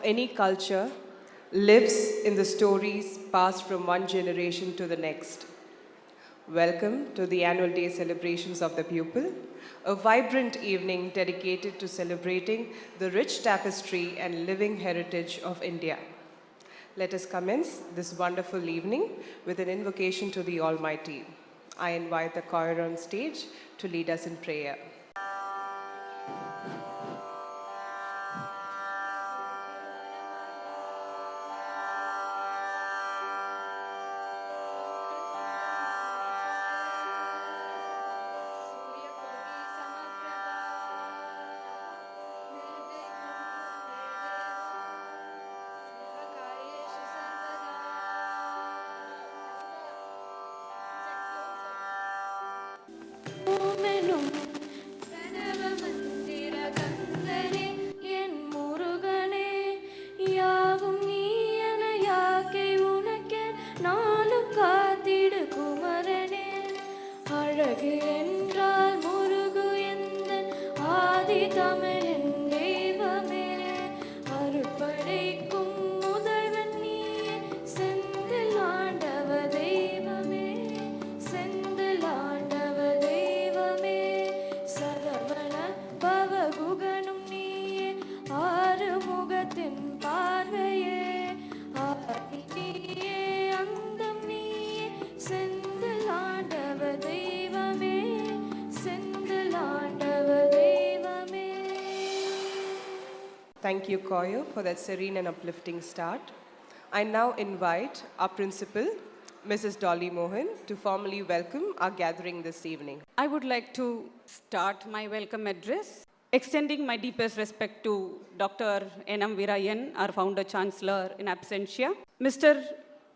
any culture lives in the stories passed from one generation to the next. Welcome to the annual day celebrations of the Pupil, a vibrant evening dedicated to celebrating the rich tapestry and living heritage of India. Let us commence this wonderful evening with an invocation to the Almighty. I invite the choir on stage to lead us in prayer. Thank you, choir, for that serene and uplifting start. I now invite our principal, Mrs. Dolly Mohan, to formally welcome our gathering this evening. I would like to start my welcome address, extending my deepest respect to Dr. N.M. Virayan, our founder chancellor in absentia, Mr.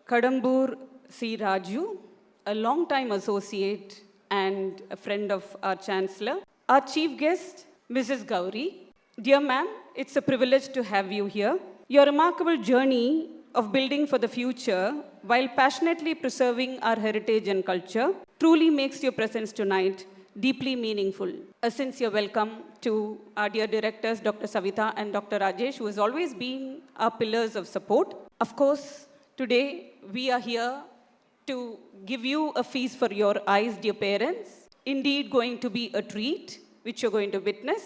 Kadambur C. Raju, a long-time associate and a friend of our chancellor, our chief guest, Mrs. Gowri. Dear ma'am, it's a privilege to have you here. Your remarkable journey of building for the future while passionately preserving our heritage and culture truly makes your presence tonight deeply meaningful. A sincere welcome to our dear directors, Dr. Saveetha and Dr. Rajesh, who has always been our pillars of support. Of course, today we are here to give you a feast for your eyes, dear parents. Indeed, going to be a treat, which you're going to witness.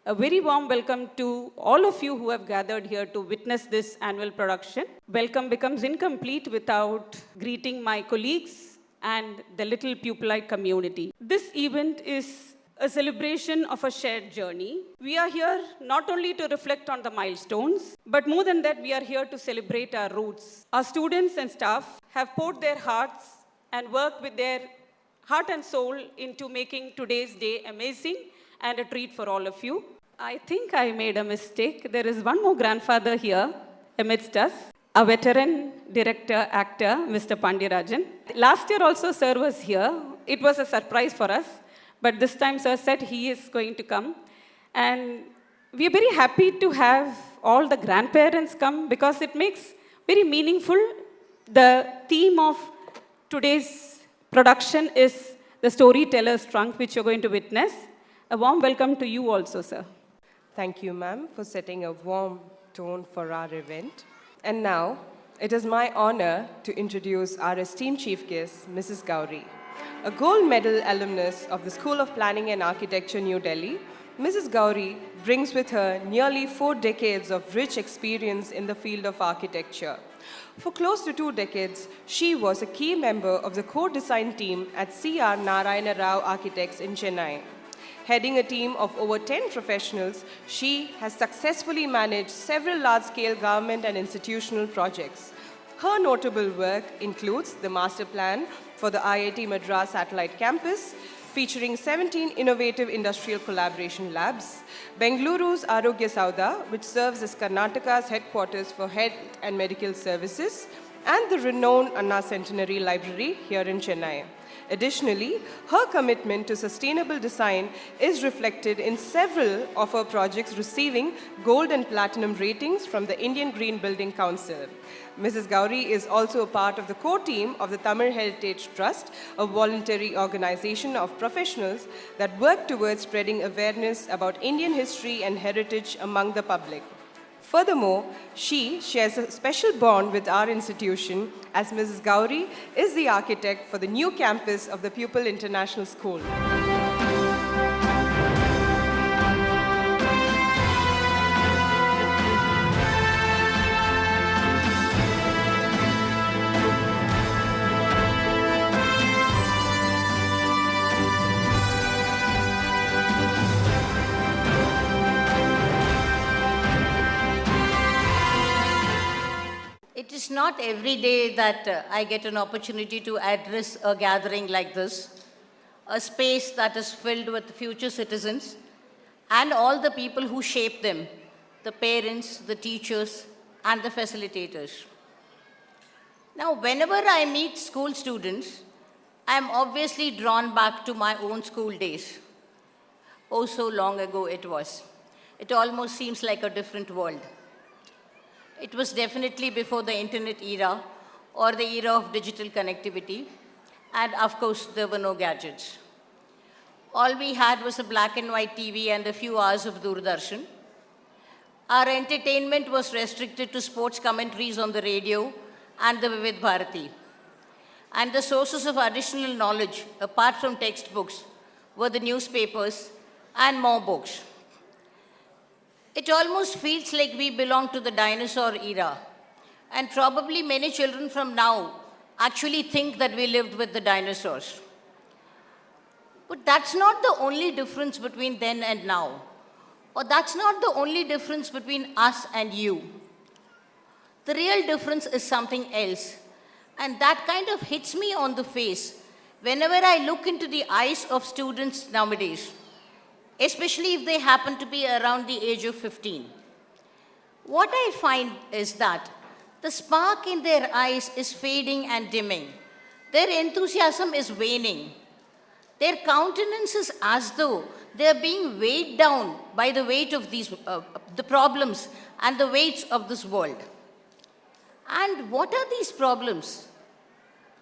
A very warm welcome to all of you who have gathered here to witness this annual production. Welcome becomes incomplete without greeting my colleagues and the little pupilite community. This event is a celebration of a shared journey. We are here not only to reflect on the milestones, but more than that, we are here to celebrate our roots. Our students and staff have poured their hearts and worked with their heart and soul into making today's day amazing and a treat for all of you. I think I made a mistake. There is one more grandfather here amidst us, a veteran director, actor, Mr. Pandiarajan. Last year also, sir was here. It was a surprise for us, but this time, sir said he is going to come. And we are very happy to have all the grandparents come because it makes very meaningful. The theme of today's production is the Storyteller's Trunk, which you're going to witness. A warm welcome to you also, sir. Thank you, ma'am, for setting a warm tone for our event. And now, it is my honor to introduce our esteemed chief guest, Mrs. Gowri. A gold medal alumnus of the School of Planning and Architecture, New Delhi, Mrs. Gowri brings with her nearly 4 decades of rich experience in the field of architecture. For close to 2 decades, she was a key member of the core design team at C.R. Narayana Rao Architects in Chennai. Heading a team of over 10 professionals, she has successfully managed several large-scale government and institutional projects. Her notable work includes the master plan for the IIT Madras Satellite Campus, featuring 17 innovative industrial collaboration labs, Bengaluru's Arogya Sauda, which serves as Karnataka's headquarters for health and medical services, and the renowned Anna Centenary Library here in Chennai. Additionally, her commitment to sustainable design is reflected in several of her projects receiving gold and platinum ratings from the Indian Green Building Council. Mrs. Gowri is also a part of the core team of the Tamil Heritage Trust, a voluntary organization of professionals that work towards spreading awareness about Indian history and heritage among the public. Furthermore, she shares a special bond with our institution as Mrs. Gowri is the architect for the new campus of the Pupil International School. It is not every day that I get an opportunity to address a gathering like this, a space that is filled with future citizens and all the people who shape them, the parents, the teachers, and the facilitators. Now, whenever I meet school students, I am obviously drawn back to my own school days. Oh, so long ago it was. It almost seems like a different world. It was definitely before the internet era or the era of digital connectivity. And of course, there were no gadgets. All we had was a black and white TV and a few hours of Doordarshan. Our entertainment was restricted to sports commentaries on the radio and the Vivid Bharati. And the sources of additional knowledge, apart from textbooks, were the newspapers and more books. It almost feels like we belong to the dinosaur era. And probably many children from now actually think that we lived with the dinosaurs. But that's not the only difference between then and now. Or that's not the only difference between us and you. The real difference is something else. And that kind of hits me on the face whenever I look into the eyes of students nowadays, especially if they happen to be around the age of 15. What I find is that the spark in their eyes is fading and dimming. Their enthusiasm is waning. Their countenance is as though they are being weighed down by the weight of the problems and the weights of this world. And what are these problems?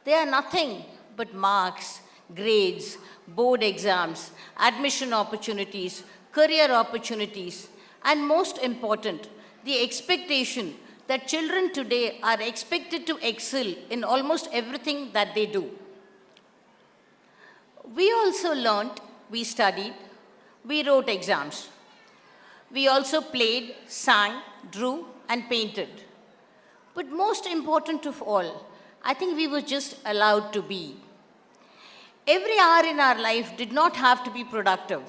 They are nothing but marks, grades, board exams, admission opportunities, career opportunities, and most important, the expectation that children today are expected to excel in almost everything that they do. We also learnt, we studied, we wrote exams. We also played, sang, drew, and painted. But most important of all, I think we were just allowed to be. Every hour in our life did not have to be productive.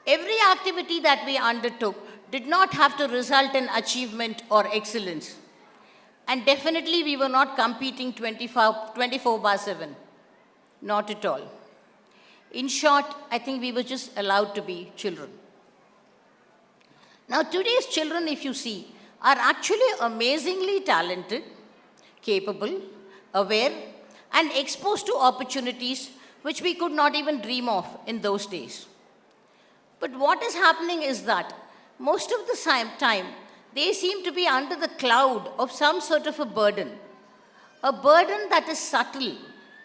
Every activity that we undertook did not have to result in achievement or excellence. And definitely we were not competing 24/7. Not at all. In short, I think we were just allowed to be children. Now today's children, if you see, are actually amazingly talented, capable, aware, and exposed to opportunities which we could not even dream of in those days. But what is happening is that most of the time, they seem to be under the cloud of some sort of a burden that is subtle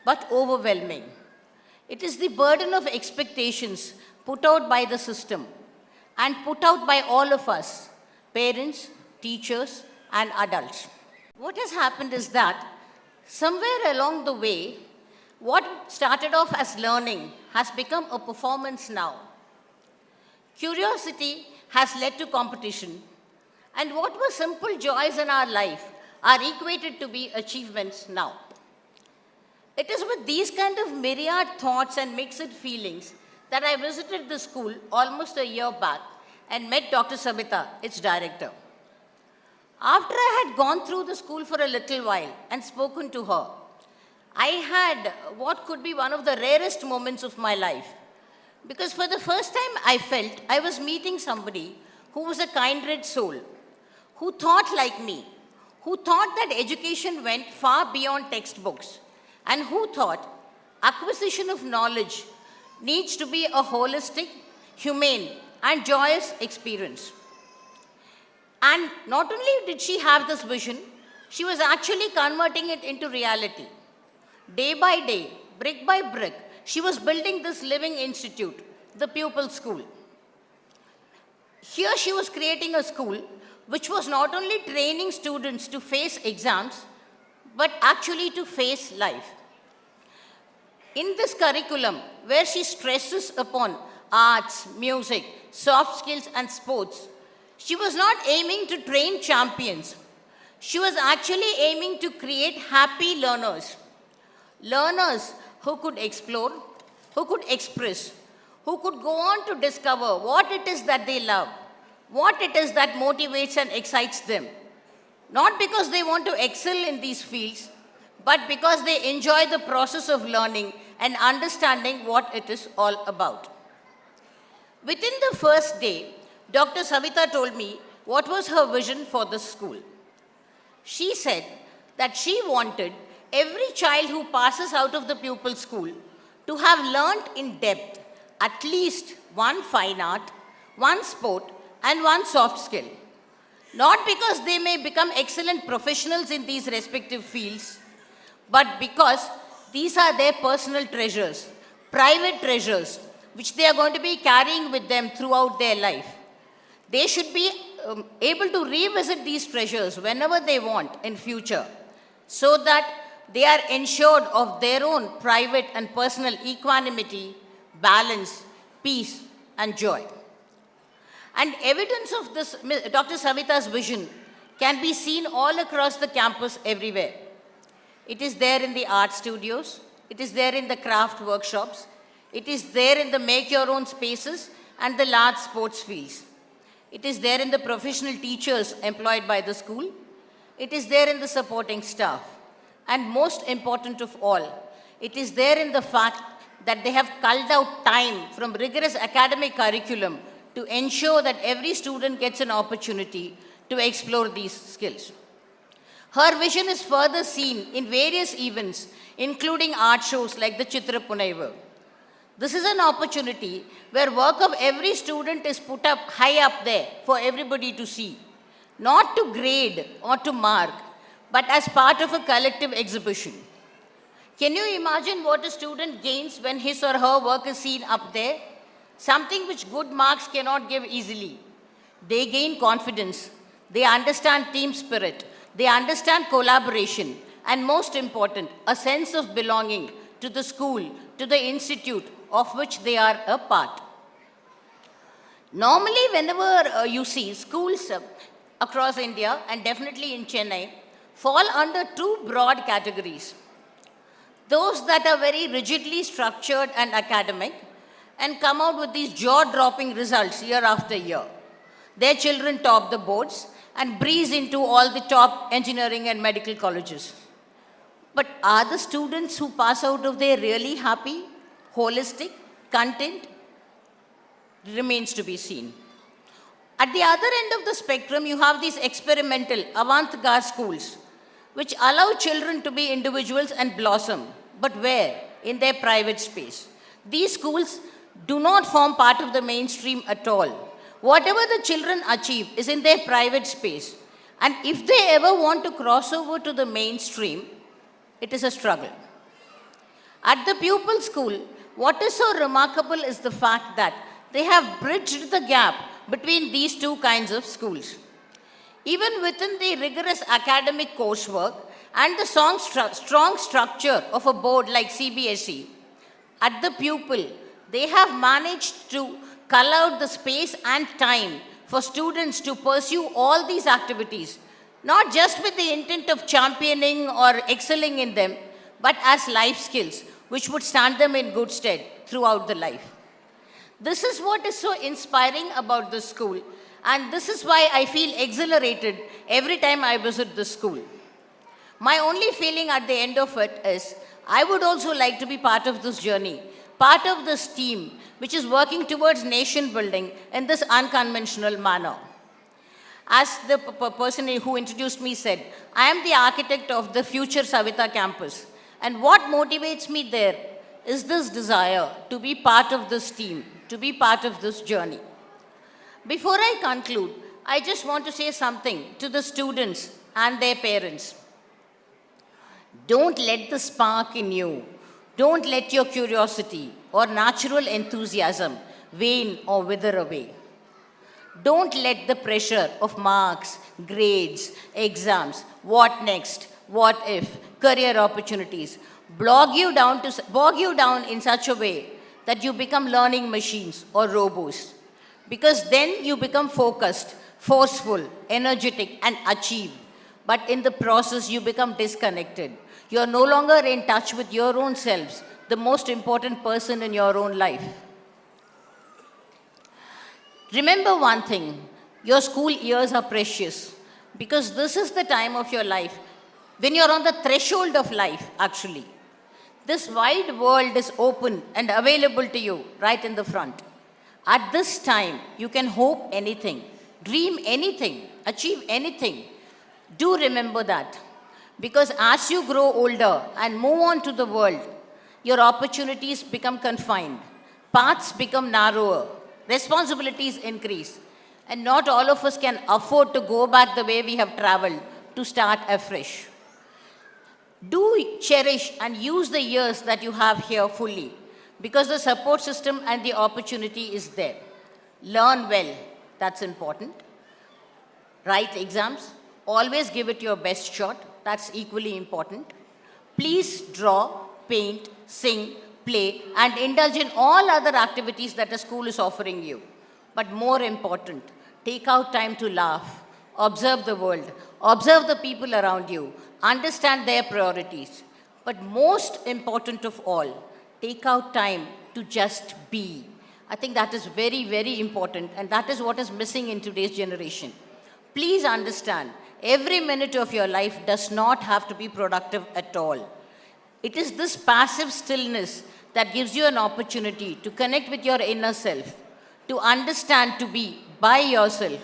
but overwhelming. It is the burden of expectations put out by the system and put out by all of us, parents, teachers, and adults. What has happened is that somewhere along the way, what started off as learning has become a performance now. Curiosity has led to competition, and what were simple joys in our life are equated to be achievements now. It is with these kind of myriad thoughts and mixed feelings that I visited the school almost a year back and met Dr. Saveetha, its director. After I had gone through the school for a little while and spoken to her, I had what could be one of the rarest moments of my life. Because for the first time I felt I was meeting somebody who was a kindred soul, who thought like me, who thought that education went far beyond textbooks, and who thought acquisition of knowledge needs to be a holistic, humane, and joyous experience. And not only did she have this vision, she was actually converting it into reality. Day by day, brick by brick, she was building this living institute, the Pupil School. Here she was creating a school which was not only training students to face exams, but actually to face life. In this curriculum, where she stresses upon arts, music, soft skills, and sports, she was not aiming to train champions. She was actually aiming to create happy learners. Learners who could explore, who could express, who could go on to discover what it is that they love, what it is that motivates and excites them. Not because they want to excel in these fields, but because they enjoy the process of learning and understanding what it is all about. Within the first day, Dr. Saveetha told me what was her vision for the school. She said that she wanted every child who passes out of the pupil school to have learnt in depth at least one fine art, one sport, and one soft skill. Not because they may become excellent professionals in these respective fields, but because these are their personal treasures, private treasures, which they are going to be carrying with them throughout their life. They should be able to revisit these treasures whenever they want in future, so that they are ensured of their own private and personal equanimity, balance, peace, and joy. And evidence of this, Dr. Saveetha's vision can be seen all across the campus everywhere. It is there in the art studios, it is there in the craft workshops, it is there in the make-your-own spaces and the large sports fields. It is there in the professional teachers employed by the school. It is there in the supporting staff. And most important of all, it is there in the fact that they have culled out time from rigorous academic curriculum to ensure that every student gets an opportunity to explore these skills. Her vision is further seen in various events, including art shows like the Chitra Punaivu. This is an opportunity where work of every student is put up high up there for everybody to see, not to grade or to mark, but as part of a collective exhibition. Can you imagine what a student gains when his or her work is seen up there? Something which good marks cannot give easily. They gain confidence, they understand team spirit, they understand collaboration, and most important, a sense of belonging to the school, to the institute of which they are a part. Normally, whenever you see schools across India, and definitely in Chennai, fall under two broad categories. Those that are very rigidly structured and academic and come out with these jaw-dropping results year after year. Their children top the boards and breeze into all the top engineering and medical colleges. But are the students who pass out of there really happy, holistic, content? Remains to be seen. At the other end of the spectrum, you have these experimental, avant-garde schools, which allow children to be individuals and blossom. But where? In their private space. These schools do not form part of the mainstream at all. Whatever the children achieve is in their private space. And if they ever want to cross over to the mainstream, it is a struggle. At the pupil school, what is so remarkable is the fact that they have bridged the gap between these two kinds of schools. Even within the rigorous academic coursework and the strong structure of a board like CBSE, at the pupil, they have managed to cull out the space and time for students to pursue all these activities, not just with the intent of championing or excelling in them, but as life skills, which would stand them in good stead throughout the life. This is what is so inspiring about this school, and this is why I feel exhilarated every time I visit this school. My only feeling at the end of it is, I would also like to be part of this journey, part of this team, which is working towards nation building in this unconventional manner. As the person who introduced me said, I am the architect of the future Saveetha campus. And what motivates me there is this desire to be part of this team, to be part of this journey. Before I conclude, I just want to say something to the students and their parents. Don't let the spark in you, don't let your curiosity or natural enthusiasm wane or wither away. Don't let the pressure of marks, grades, exams, what next, what if, career opportunities bog you down in such a way that you become learning machines or robots. Because then you become focused, forceful, energetic, and achieve. But in the process, you become disconnected. You're no longer in touch with your own selves, the most important person in your own life. Remember one thing, your school years are precious because this is the time of your life when you're on the threshold of life, actually. This wide world is open and available to you right in the front. At this time, you can hope anything, dream anything, achieve anything. Do remember that. Because as you grow older and move on to the world, your opportunities become confined, paths become narrower, responsibilities increase, and not all of us can afford to go back the way we have traveled to start afresh. Do cherish and use the years that you have here fully because the support system and the opportunity is there. Learn well, that's important. Write exams, always give it your best shot, that's equally important. Please draw, paint, sing, play, and indulge in all other activities that the school is offering you. But more important, take out time to laugh, observe the world, observe the people around you, understand their priorities. But most important of all, take out time to just be. I think that is very, very important, and that is what is missing in today's generation. Please understand, every minute of your life does not have to be productive at all. It is this passive stillness that gives you an opportunity to connect with your inner self, to understand, to be by yourself,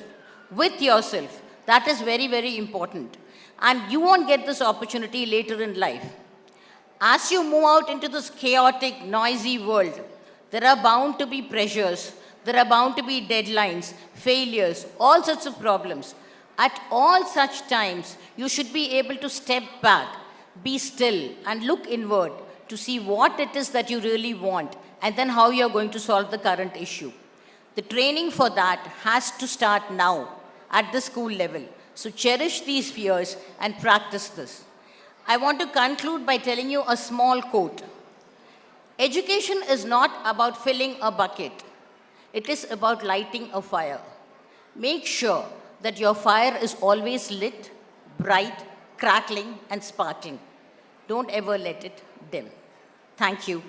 with yourself. That is very, very important. And you won't get this opportunity later in life. As you move out into this chaotic, noisy world, there are bound to be pressures, there are bound to be deadlines, failures, all sorts of problems. At all such times, you should be able to step back, be still, and look inward to see what it is that you really want, and then how you're going to solve the current issue. The training for that has to start now, at the school level. So cherish these fears and practice this. I want to conclude by telling you a small quote. Education is not about filling a bucket. It is about lighting a fire. Make sure that your fire is always lit, bright, crackling, and sparkling. Don't ever let it dim. Thank you.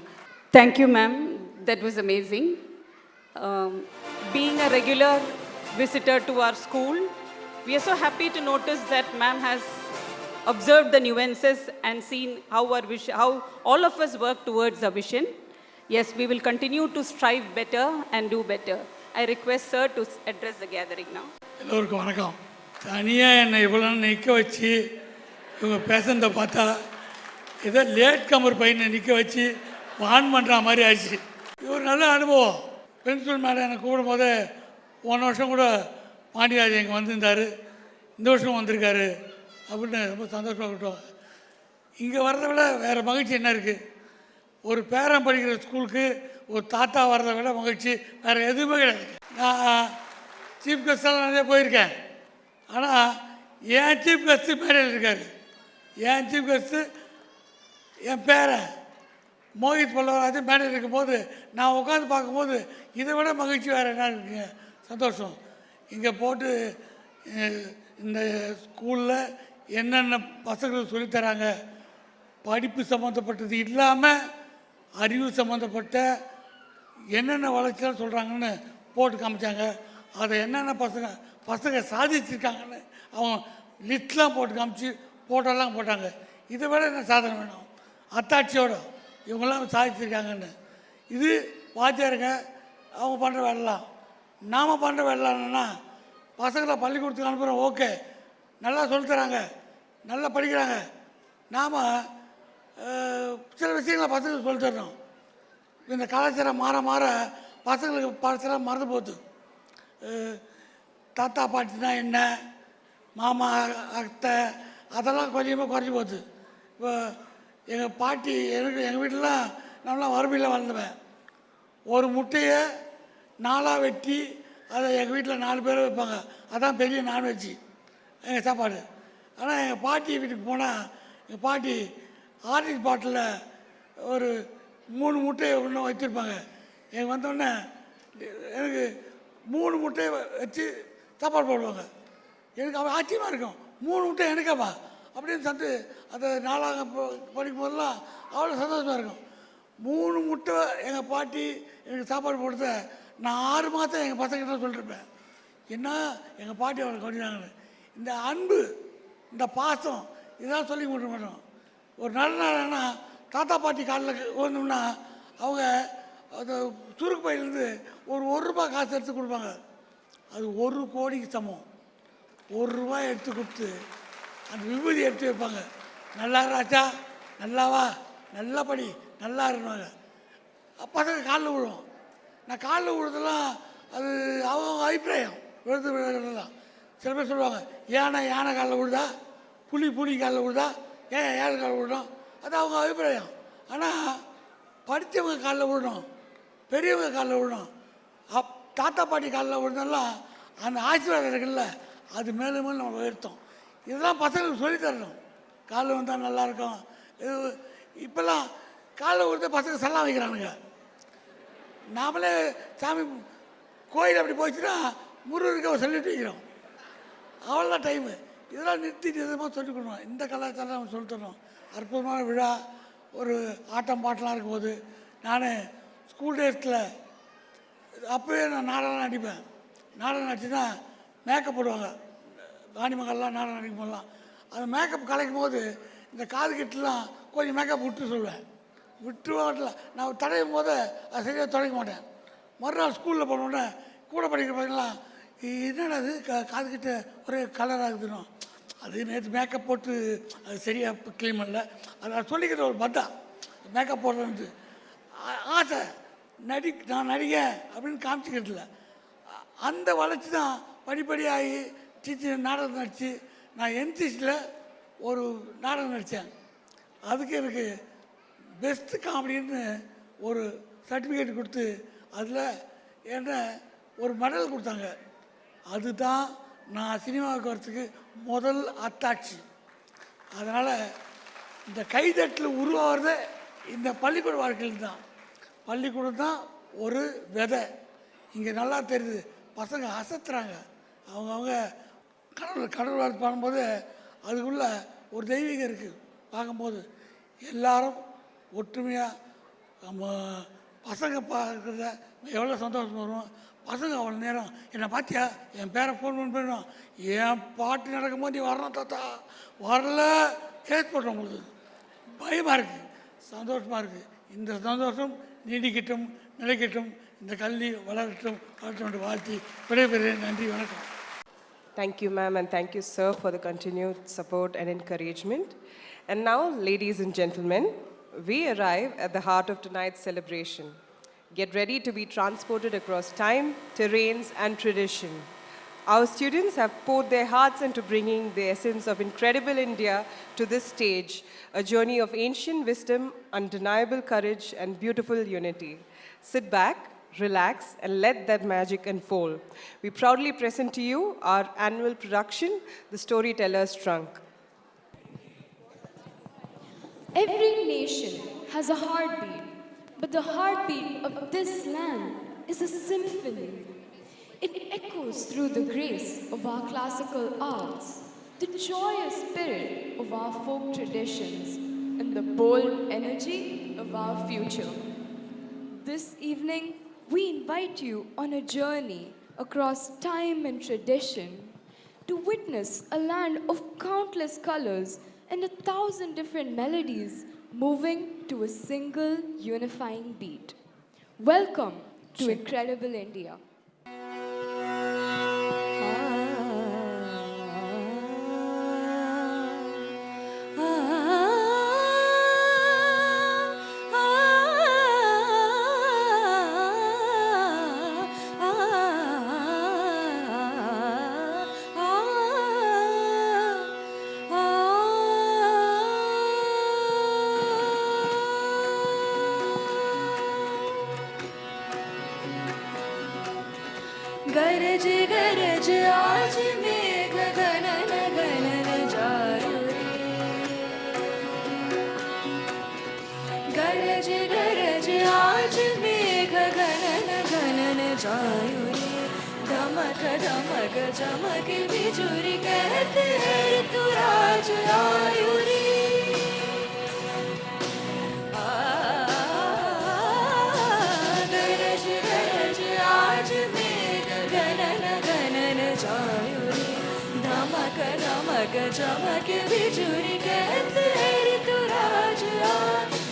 Thank you, ma'am. That was amazing. Being a regular visitor to our school, we are so happy to notice that ma'am has observed the nuances and seen how all of us work towards a vision. Yes, we will continue to strive better and do better. I request sir to address the gathering now. எல்லோருக்கும் வணக்கம். தனியாக என்னை இவ்வளோ நிற்க வச்சு இவங்க பேசுனதை பார்த்தா ஏதோ லேட் கமர் பையனை நிற்க வச்சு வான் பண்ணுற மாதிரி ஆயிடுச்சு. இது ஒரு நல்ல அனுபவம். பிரின்சிபல் மேடம் என்னை கூப்பிடும்போது போன வருஷம் கூட பாண்டியராஜன் இங்கே வந்திருந்தார், இந்த வருஷம் வந்திருக்காரு அப்படின்னு ரொம்ப சந்தோஷப்பட்டோம். இங்கே வர்றதை விட வேறு மகிழ்ச்சி என்ன இருக்குது? ஒரு பேரன் படிக்கிற ஸ்கூலுக்கு ஒரு தாத்தா வர்றதை விட மகிழ்ச்சி வேறு எதுவுமே கிடையாது. நான் சீஃப் கெஸ்டெல்லாம் நிறைய போயிருக்கேன். ஆனால் என் சீஃப் கெஸ்ட்டு மேடையில் இருக்கார். என் சீஃப் கெஸ்ட்டு என் பேரன் மோகித் பல்லவராஜ் மேடையில் இருக்கும்போது நான் உட்காந்து பார்க்கும்போது இதை விட மகிழ்ச்சி வேறு என்ன இருக்குங்க? சந்தோஷம். இங்கே போட்டு இந்த ஸ்கூலில் என்னென்ன பசங்களுக்கு சொல்லித்தராங்க, படிப்பு சம்மந்தப்பட்டது இல்லாமல் அறிவு சம்மந்தப்பட்ட என்னென்ன வளர்ச்சியெல்லாம் சொல்கிறாங்கன்னு போட்டு காமிச்சாங்க. அதை என்னென்ன பசங்க சாதிச்சிருக்காங்கன்னு அவங்க லிஸ்ட்லாம் போட்டு காமிச்சு ஃபோட்டோலாம் போட்டாங்க. இதை விட என்ன சாதனை வேணும்? அத்தாட்சியோட இவங்கெல்லாம் சாதிச்சிருக்காங்கன்னு. இது வாத்தியாருங்க அவங்க பண்ணுற வேலைலாம். நாம் பண்ணுற வேலைலான்னா பசங்களை பள்ளிக்கூடத்துக்கு அனுப்புகிறோம், ஓகே, நல்லா சொல்லித்தராங்க, நல்லா படிக்கிறாங்க. நாம் சில விஷயங்களை பசங்களுக்கு சொல்லித்தரணும். இந்த கலாச்சாரம் மாற மாற பசங்களுக்கு பசங்களாம் மறந்து போகுது. தாத்தா பாட்டினா என்ன, மாமா அத்தை, அதெல்லாம் கொஞ்சமாக குறைஞ்சி போகுது. இப்போ எங்கள் பாட்டி எங்கள் வீட்டிலலாம் நம்மளாம் வறுமையில் வளர்ந்துவேன். ஒரு முட்டையை 4 வெட்டி அதை எங்கள் வீட்டில் 4 பேர் வைப்பாங்க. அதான் பெரிய நான்வெஜ்ஜு எங்கள் சாப்பாடு. ஆனால் எங்கள் பாட்டி வீட்டுக்கு போனால் எங்கள் பாட்டி ஆரஞ்சு பாட்டில் ஒரு 3 முட்டையை இன்னும் வச்சுருப்பாங்க. எனக்கு வந்தோடனே எனக்கு 3 முட்டையை வச்சு சாப்பாடு போடுவாங்க. எனக்கு அவள் ஆச்சரியமாக இருக்கும். 3 முட்டை எனக்காப்பா அப்படின்னு சொல்லிட்டு அந்த 4ஆம் படிக்கும் போதெல்லாம் அவ்வளோ சந்தோஷமாக இருக்கும். 3 முட்டை எங்கள் பாட்டி எனக்கு சாப்பாடு போடுறத நான் 6 மாதம் எங்கள் பசங்கிட்ட சொல்லியிருப்பேன். என்ன எங்கள் பாட்டி அவளுக்கு பண்ணினாங்கன்னு. இந்த அன்பு, இந்த பாசம் இதெல்லாம் சொல்லி கொடுக்க மாட்டோம். ஒரு நல்ல நாள்னா தாத்தா பாட்டி காலில் வந்தோம்னா அவங்க அந்த சுருக்கு பையிலேருந்து ஒரு ரூபா காசு எடுத்து கொடுப்பாங்க. அது 1 கோடிக்கு சமம். 1 ரூபாய் எடுத்து கொடுத்து அந்த விபூதி எடுத்து வைப்பாங்க. நல்லா ராச்சா, நல்லாவா, நல்லா படி, நல்லா இருப்பாங்க. பசங்க காலில் விழுவோம். நான் காலில் விழுறதெல்லாம் அது அவங்க அபிப்பிராயம். விழுறதுலாம் சில பேர் சொல்லுவாங்க, யானை காலில் விழுதா, புலி காலில் விழுதா, ஏன் காலில் விழணும், அது அவங்க அபிப்பிராயம். ஆனால் படித்தவங்க காலில் விழணும், பெரியவங்க காலில் விழணும். தாத்தா பாட்டி காலில் விழுந்தெல்லாம் அந்த ஆசீர்வாதம் இருக்குல்ல, அது மேலும் மேலும் நம்ம உயர்த்தோம். இதெல்லாம் பசங்களுக்கு சொல்லித்தரணும். காலில் வந்தால் நல்லாயிருக்கும். இது இப்போல்லாம் காலில் விழுந்த பசங்க சல்லாம் வைக்கிறானுங்க. நாமளே சாமி கோயில் அப்படி போச்சுன்னா முருகருக்கு அவர் சொல்லிட்டு வைக்கிறோம். அவ்வளோதான் டைமு. இதெல்லாம் நிறுத்திட்டு எதுவுமா சொல்லிக் கொடுக்கணும். இந்த கலாச்சாரம் நம்ம சொல்லி தரணும். அற்புதமான விழா, ஒரு ஆட்டம் பாட்டெலாம் இருக்கும்போது நான் ஸ்கூல் டேஸில் அப்போவே நான் நாடகம் நடிப்பேன். நாடகம் நடிச்சுன்னா மேக்கப் போடுவாங்க. காணிமங்கள்லாம் நாடகம் நடிக்கும் போதெல்லாம் அந்த மேக்கப் கலைக்கும் போது இந்த காது கிட்டலாம் கொஞ்சம் மேக்கப் விட்டு சொல்லுவேன். விட்டு வாட்டில் நான் தடையும் போது அது சரியாக தொடைக்க மாட்டேன். மறுநாள் ஸ்கூலில் போனோடனே கூட படிக்கிற பையன்லாம் என்னடா அது காதுகிட்ட ஒரே கலர் ஆகுதுன்னு. அது நேற்று மேக்கப் போட்டு அது சரியாக க்ளீன் பண்ணல. அதை சொல்லிக்கிற ஒரு பத்தா மேக்கப் போடுறது ஆசை. நான் நடிகேன் அப்படின்னு காமிச்சிக்கிறதில்ல. அந்த வளர்ச்சி தான் படிப்படியாகி டீச்சர் நாடகம் நடித்து நான் என்சிசியில் ஒரு நாடகம் நடித்தேன். அதுக்கு எனக்கு பெஸ்ட்டு காமெடின்னு ஒரு சர்டிஃபிகேட் கொடுத்து அதில் என்ன ஒரு மெடல் கொடுத்தாங்க. அதுதான் நான் சினிமாவுக்கு வரத்துக்கு முதல் அத்தாட்சி. அதனால் இந்த கைதட்டில் உருவாகிறத இந்த பள்ளிக்கூட வாழ்க்கையில் தான். பள்ளிக்கூடம் தான் ஒரு விதை. இங்கே நல்லா தெரியுது, பசங்க அசத்துறாங்க. அவங்கவுங்க கடவுள் வாழ்த்து பாடும்போது அதுக்குள்ளே ஒரு தெய்வீகம் இருக்குது. பார்க்கும்போது எல்லாரும் ஒற்றுமையாக நம்ம பசங்க பார்க்குறத எவ்வளோ சந்தோஷம் வரும். பசங்க அவ்வளோ நேரம் என்னை பார்த்தியா, என் பேரை ஃபோன் பண்ணணும், என் பாட்டு நடக்கும்போது நீ வரணும் தாத்தா, வரல கேஸ் போடுற உங்களுக்கு பயமாக இருக்குது, சந்தோஷமாக இருக்குது. இந்த சந்தோஷம் நீடிக்கட்டும், நிலைக்கட்டும், இந்த கல்வி வளரட்டும் என்று வாழ்த்தி விடைபெறுகிறேன். நன்றி, வணக்கம். Thank you, ma'am, and thank you, sir, for the continued support and encouragement. And now, ladies and gentlemen, we arrive at the heart of tonight's celebration. Get ready to be transported across time, terrains, and tradition. Our students have poured their hearts into bringing the essence of incredible India to this stage, a journey of ancient wisdom, undeniable courage, and beautiful unity. Sit back, relax, and let that magic unfold. We proudly present to you our annual production, The Storyteller's Trunk. Every nation has a heartbeat, but the heartbeat of this land is a symphony. It echoes through the grace of our classical arts, the joyous spirit of our folk traditions, and the bold energy of our future. This evening, we invite you on a journey across time and tradition to witness a land of countless colors and 1,000 different melodies moving to a single unifying beat. Welcome to Incredible India. गरज गरज आज मेघ गणन गणन जायो रे गरज गरज आज मेघ गणन गणन जायो रे धमक धमक चमक बिजुरी कहते हैं तू राज आयो रे गरज गरज आज मेघ गणन गणन जायो रे धमक धमक चमक बिजुरी कहते हैं तू राज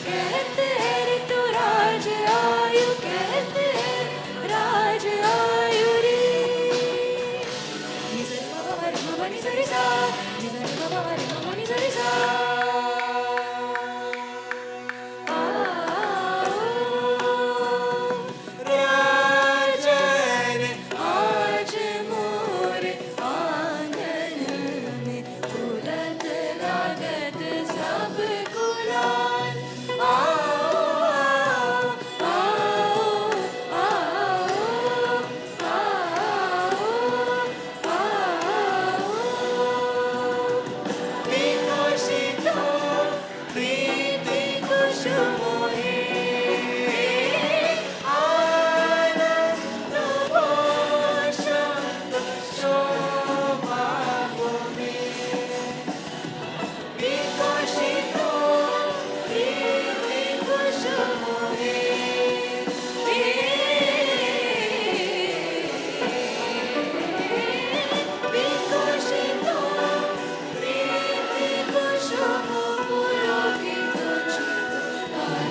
कहते हैं तू राज आयु कहते हैं राज आयु रे निजर बाबा रे ममा निजर सा निजर बाबा रे ममा निजर सा राजन आज मोर आंगन में उड़त लागत सब गुलाल आओ आओ विकसित प्रीति कुसुम आनंद वसंत शोभा विकसित प्रीति कुसुम विकसित प्रीति कुसुम पुलकित चित्त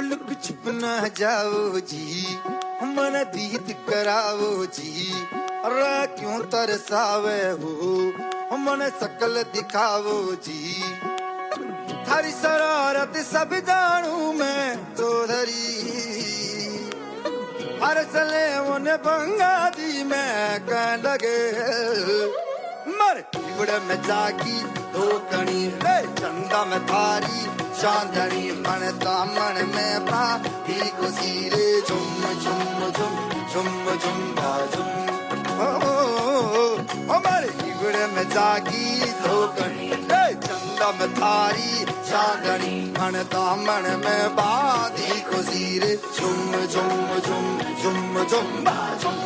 लुक छुप ना जाओ जी, मन दीद कराओ जी, अरे क्यों तरसावे हो, मन शकल दिखाओ जी, थारी शरारत सब जानू मैं तो धरी, हर सले उन्हें बंगा दी मैं कह लगे, मर बिगड़ में जागी दो कणी रे, चंदा में थारी चांदनी, मन दामन में बाती खुशी रे, झुम झुम झुम झुम झुम झुम, ओ मर बिगड़ में जागी दो कणी रे, चंदा में थारी चांदनी, मन दामन में बाती खुशी रे, झुम झुम झुम झुम झुम झुम।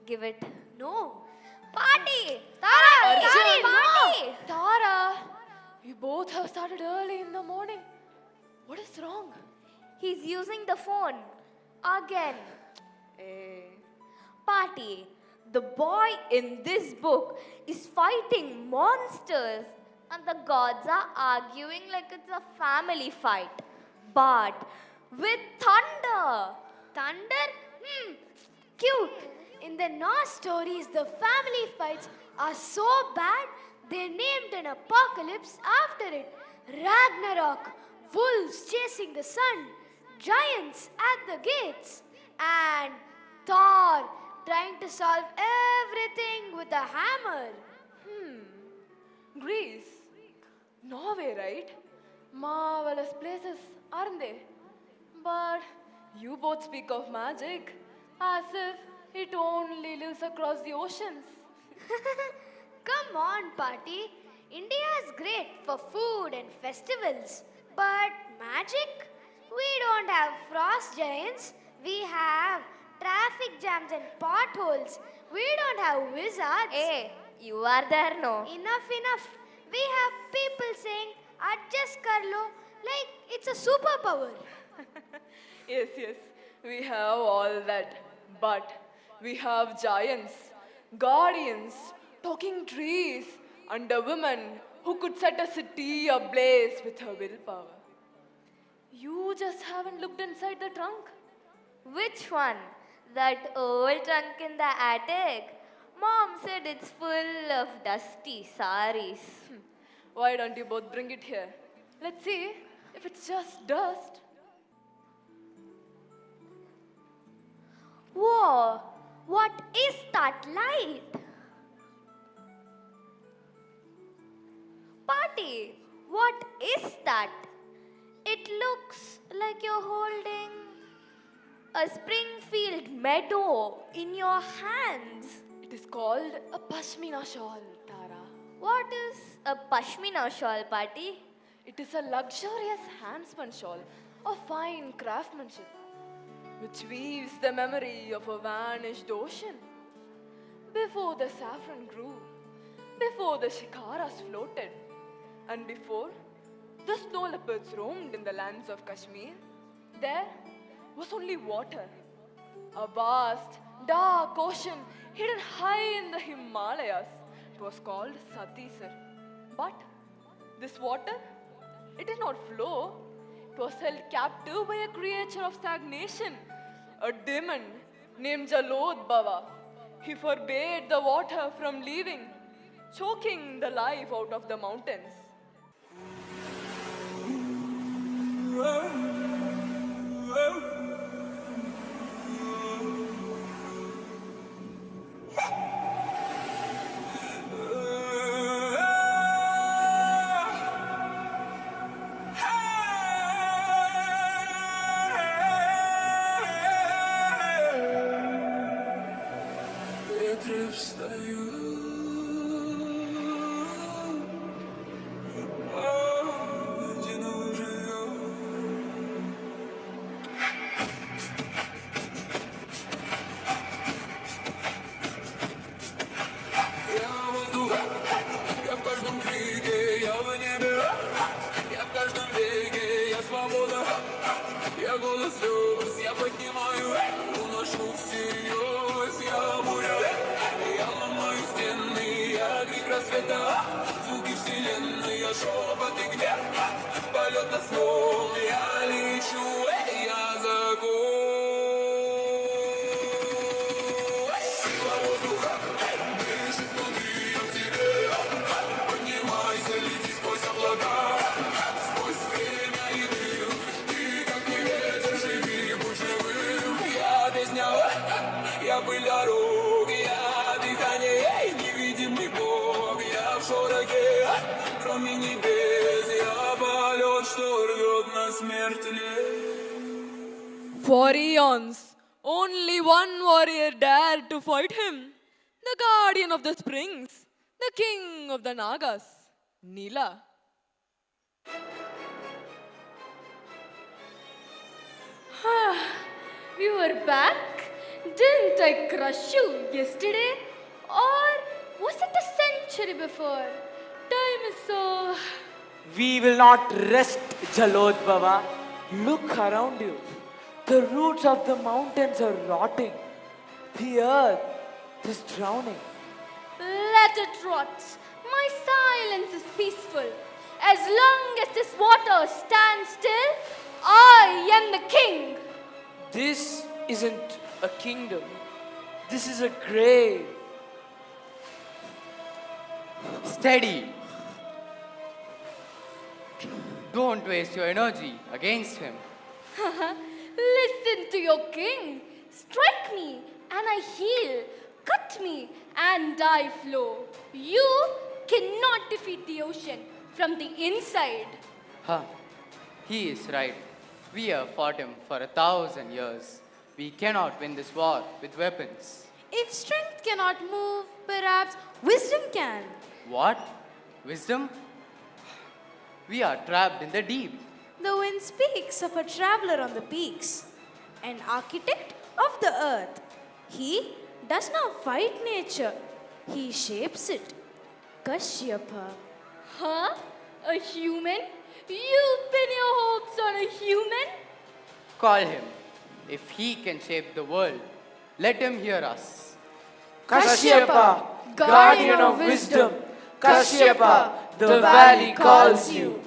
Give it. No. Party! Tara! Arjun, Party! Tara! You both both have started early in the morning. What is wrong? He's using the phone. Again. Party, the boy in this book is fighting monsters and the gods are arguing like it's a family fight. But with thunder. Thunder? Cute. In the Norse stories, the family fights are so bad they named an apocalypse after it. Ragnarok, wolves chasing the sun, giants at the gates, and Thor trying to solve everything with a hammer. Greece. Norway, right? Marvelous places, aren't they? But you both speak of magic as if it only lives across the oceans. Come on, party. India is great for food and festivals. But magic? We don't have frost giants. We have traffic jams and potholes. We don't have wizards. Hey, you are there, no? Enough. We have people saying, adjust Carlo, like it's a superpower. Yes, we have all that. But we have giants, guardians, talking trees, and a woman who could set a city ablaze with her willpower. You just haven't looked inside the trunk. Which one? That old trunk in the attic? Mom said it's full of dusty saris. Why don't you both bring it here? Let's see if it's just dust. Whoa, what is that light? Party, what is that? It looks like you're holding a Springfield meadow in your hands. It is called a Pashmina shawl, Tara. What is a Pashmina shawl, Party? It is a luxurious handspun shawl of fine craftsmanship, which weaves the memory of a vanished ocean. Before the saffron grew, before the shikaras floated, and before the snow leopards roamed in the lands of Kashmir, there was only water. A vast, dark ocean hidden high in the Himalayas. It was called Satisar. But this water, it did not flow. It was held captive by a creature of stagnation, a demon named Jalod Baba. He forbade the water from leaving, choking the life out of the mountains. For eons, only one warrior dared to fight him, the guardian of the springs, the king of the Nagas, Nila. We were back. Didn't I crush you yesterday? Or was it a century before? Time is so We will not rest, Jalodbhava. Look around you. The roots of the mountains are rotting. The earth is drowning. Let it rot. My silence is peaceful. As long as this water stands still, I am the king. This isn't a kingdom. This is a grave. Steady. Don't waste your energy against him. Listen to your king. Strike me and I heal. Cut me and I flow. You cannot defeat the ocean from the inside. Huh. He is right. We have fought him for 1,000 years. We cannot win this war with weapons. If strength cannot move, perhaps wisdom can. What? Wisdom? We are trapped in the deep. The wind speaks of a traveler on the peaks, an architect of the earth. He does not fight nature, he shapes it. Kashyapa. Huh? A human? You pin your hopes on a human? Call him. If he can shape the world, let him hear us. Kashyapa, guardian of wisdom. Kashyapa, the valley calls you.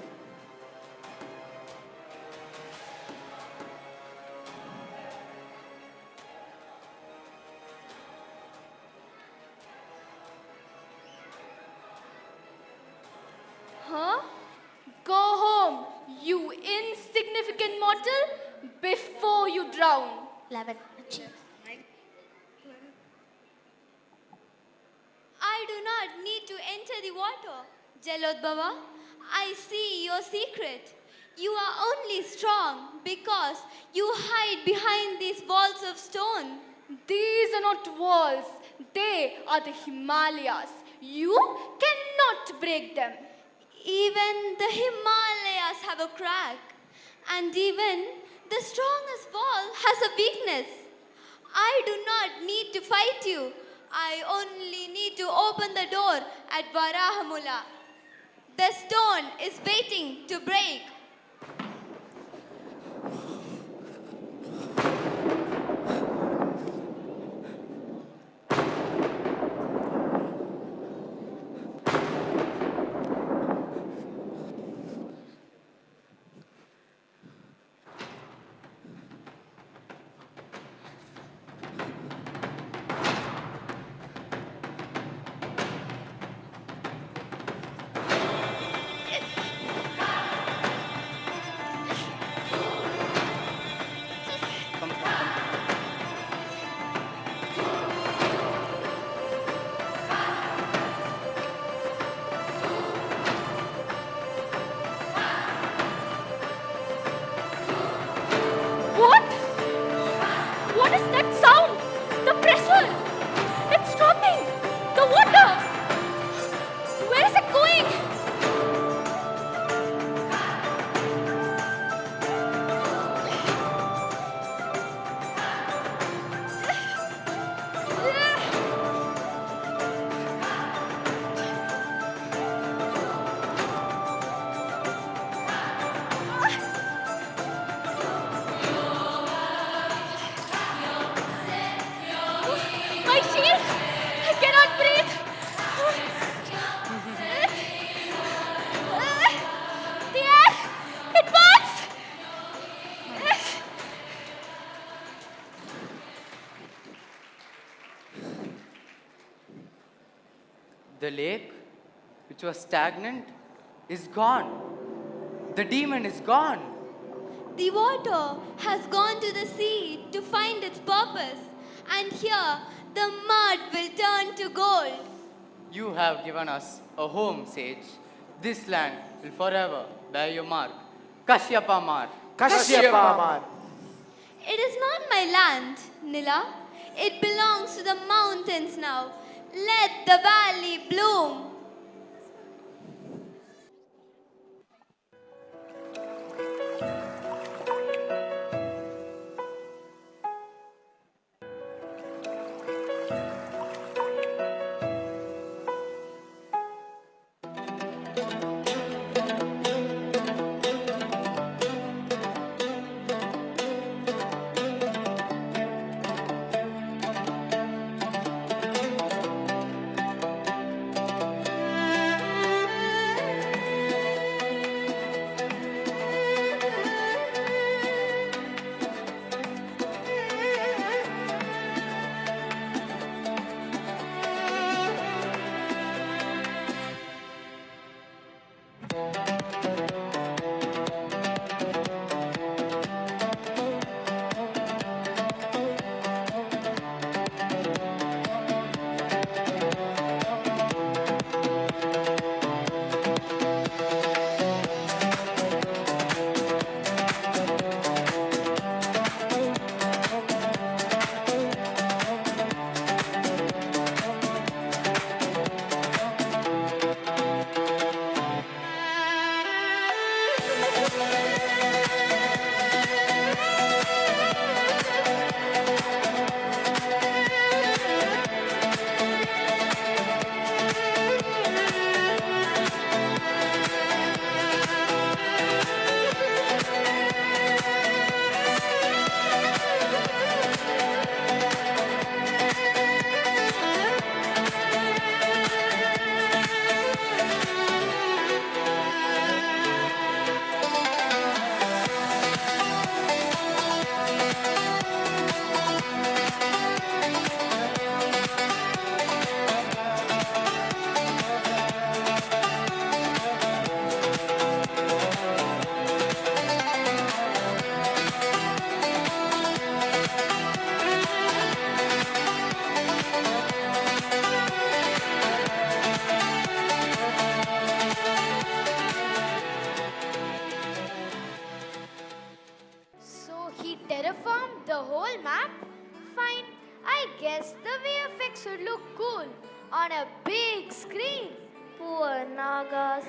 Huh? Go home, you insignificant mortal, before you drown. 11. I do not need to enter the water, Jalodbhava. I see your secret. You are only strong because you hide behind these walls of stone. These are not walls, they are the Himalayas. You cannot break them. Even the Himalayas have a crack, and even the strongest wall has a weakness. I do not need to fight you. I only need to open the door at Varahamula. The stone is waiting to break. What? What is that sound? The pressure. It's dropping. The water. Where is it going? My shield! I cannot breathe! The air! It burns! The lake, which was stagnant, is gone. The demon is gone. The water has gone to the sea to find its purpose, and here the mud will turn to gold. You have given us a home, sage. This land will forever bear your mark. Kashyapa mark. Kashyapa. It is not my land, Nila. It belongs to the mountains now. Let the valley bloom. guess the VFX would look cool on a big screen. Poor Nagas,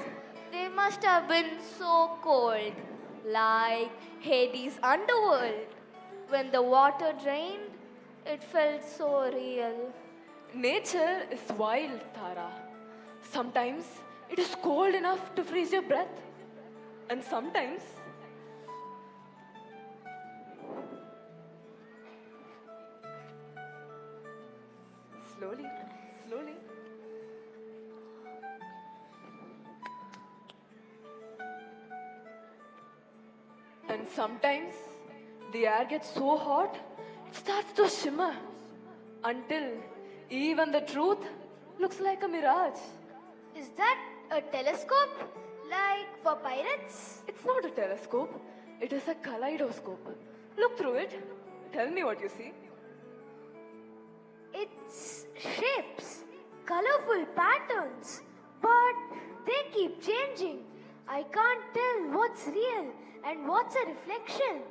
they must have been so cold, like Hades' underworld. When the water drained, it felt so real. Nature is wild, Tara. Sometimes it is cold enough to freeze your breath, and sometimes slowly, slowly. And sometimes the air gets so hot, it starts to shimmer until even the truth looks like a mirage. Is that a telescope? Like for pirates? It's not a telescope, it is a kaleidoscope. Look through it. Tell me what you see. It's shapes, colorful patterns, but they keep changing. I can't tell what's real and what's a reflection.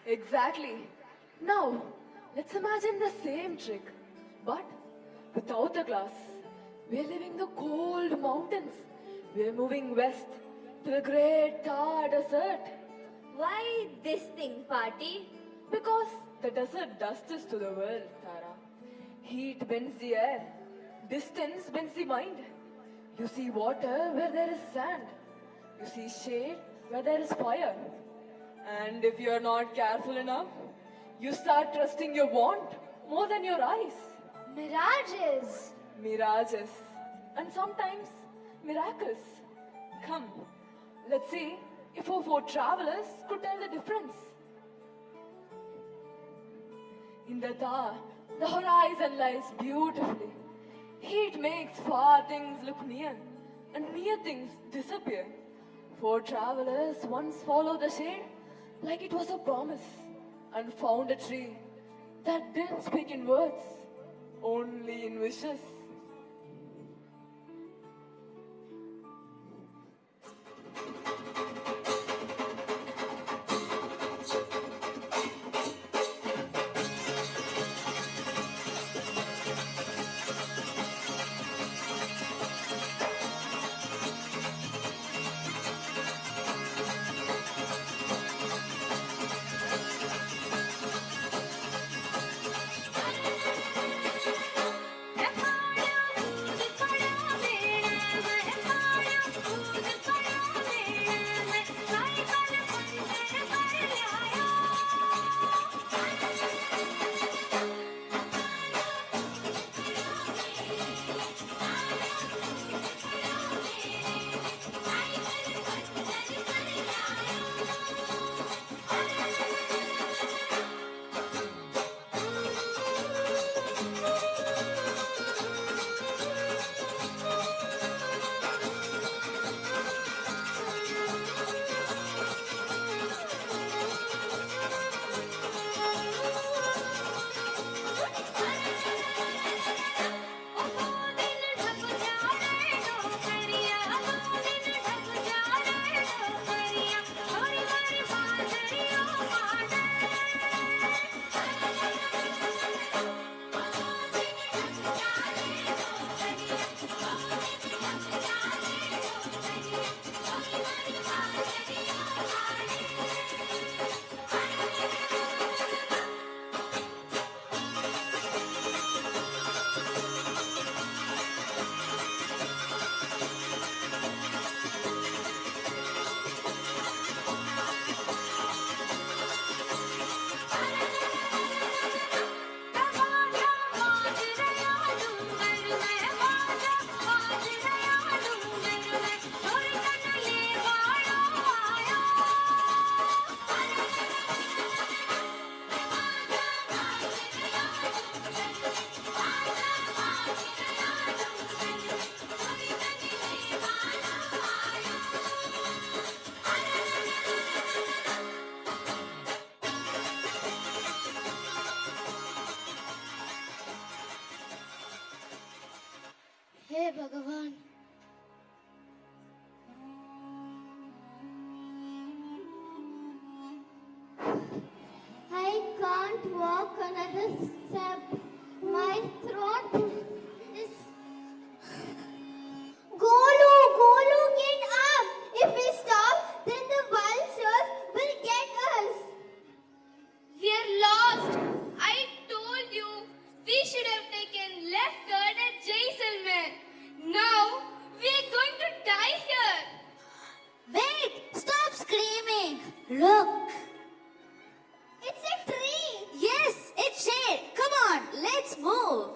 Exactly. Now, let's imagine the same trick, but without the glass. We're leaving the cold mountains. We're moving west to the great Thar desert. Why this thing, party? Because the desert does this to the world, Tara. Heat bends the air. Distance bends the mind. You see water where there is sand. You see shade where there is fire. And if you're not careful enough, you start trusting your want more than your eyes. Mirages. Mirages. And sometimes miracles. Come, let's see if our four travelers could tell the difference. In the Thar, the horizon lies beautifully. Heat makes far things look near, and near things disappear. Four travelers once followed the shade like it was a promise, and found a tree that didn't speak in words, only in wishes. step. My throat is. Golu, get up! If we stop, then the vultures will get us. We're lost. I told you we should have taken left turn at Jaisalmer. Now we're going to die here. Wait! Stop screaming! Look! It's a tree! Yes, it's shade. Come on, let's move.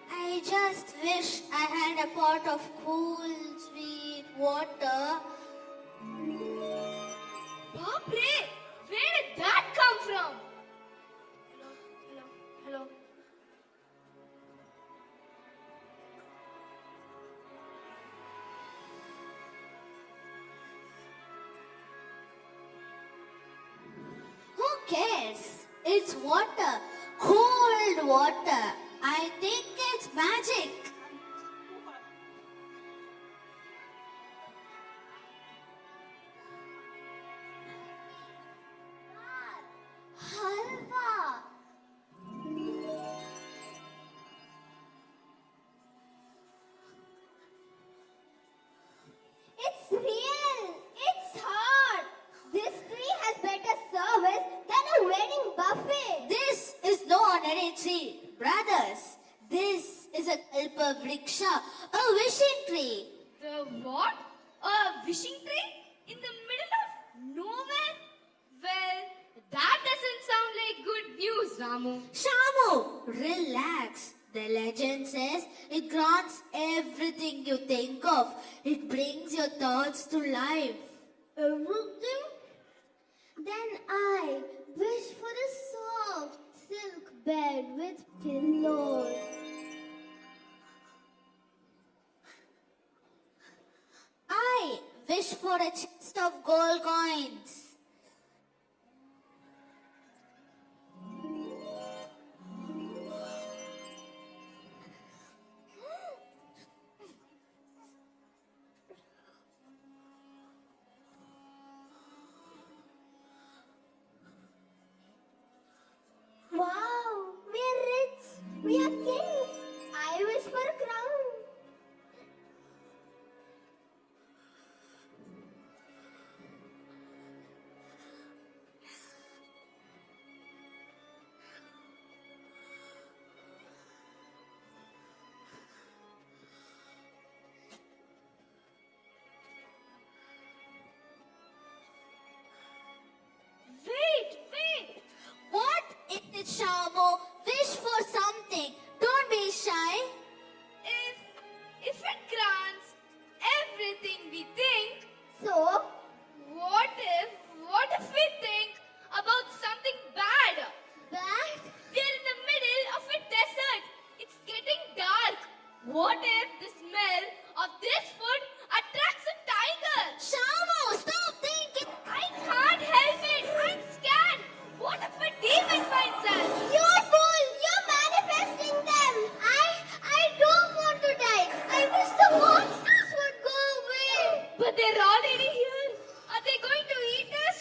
I just wish I had a pot of cool, sweet water. Bapre, where did that come from? Hello. Who cares? It's water. Cold water. I think it's magic. Halva. It's real. It's hard. This tree has better service than a wedding buffet. This is no ordinary tree, brothers. This is a kalpavriksha, a wishing tree. The what? A wishing tree? In the middle of nowhere? Well, that doesn't sound like good news, Ramu. Shamu, relax. The legend says it grants everything you think of. It brings your thoughts to life. Everything? Then I wish for a soft silk bed with pillows. I wish for a chest of gold coins. Wow, we're rich. We are kings. I wish for a crown. Wait. What is it, Shamo? Wish for something. Don't be shy. If it grants everything we think, So, what if we think about something bad? bad? We're in the middle of a desert. It's getting dark. What if the smell of this food attracts a tiger? Shamo, stop thinking. I can't help it. I'm scared. What if a demon finds us? You fool! You're manifesting them. I don't want to die. I wish the monsters would go away. But they're already here. Are they going to eat us?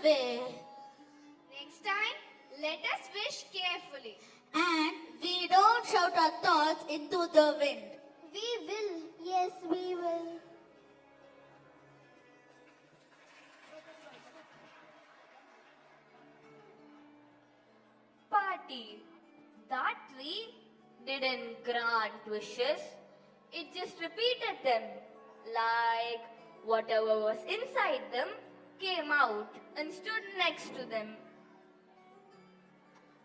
way. Next time, let us wish carefully. And we don't shout our thoughts into the wind. We will. Yes, we will. Party. That tree didn't grant wishes, it just repeated them. Like whatever was inside them came out and stood next to them.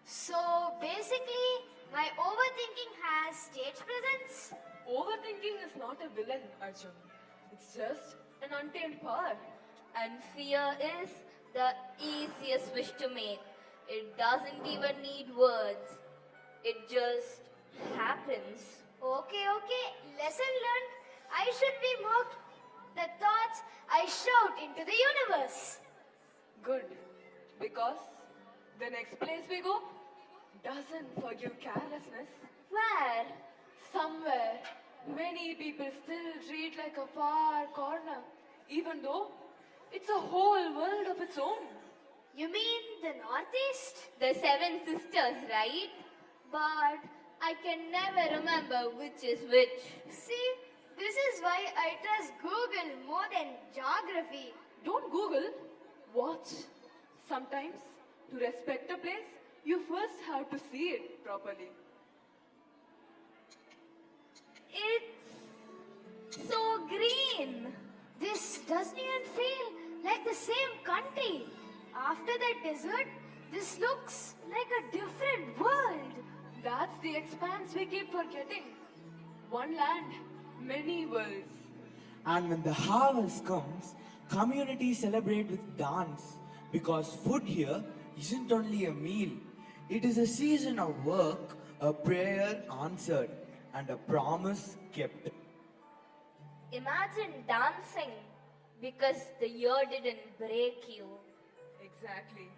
So basically, my overthinking has stage presence. Overthinking is not a villain, Arjun. It's just an untamed power. And fear is the easiest wish to make. It doesn't even need words. It just happens. Okay, lesson learned. I should be mocked. The thoughts I shout into the universe. Good. Because the next place we go doesn't forgive carelessness. Where? Somewhere many people still treat like a far corner, even though it's a whole world of its own. You mean the Northeast? The seven sisters, right? But I can never remember which is which. See, this is why I trust Google more than geography. Don't Google, watch. Sometimes, to respect a place, you first have to see it properly. It's so green. This doesn't even feel like the same country. After the desert, this looks like a different world. That's the expanse we keep forgetting. One land, many worlds. And when the harvest comes, communities celebrate with dance because food here isn't only a meal, it is a season of work, a prayer answered, and a promise kept. Imagine dancing because the year didn't break you. Exactly.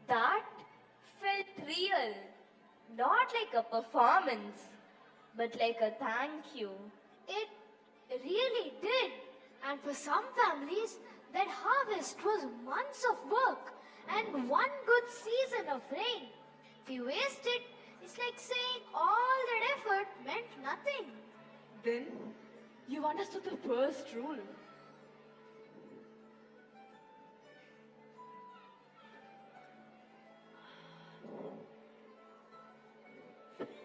That felt real, not like a performance. but like a thank you. It really did. And for some families, that harvest was months of work and one good season of rain. If you waste it, it's like saying all that effort meant nothing. Then you understood the first rule.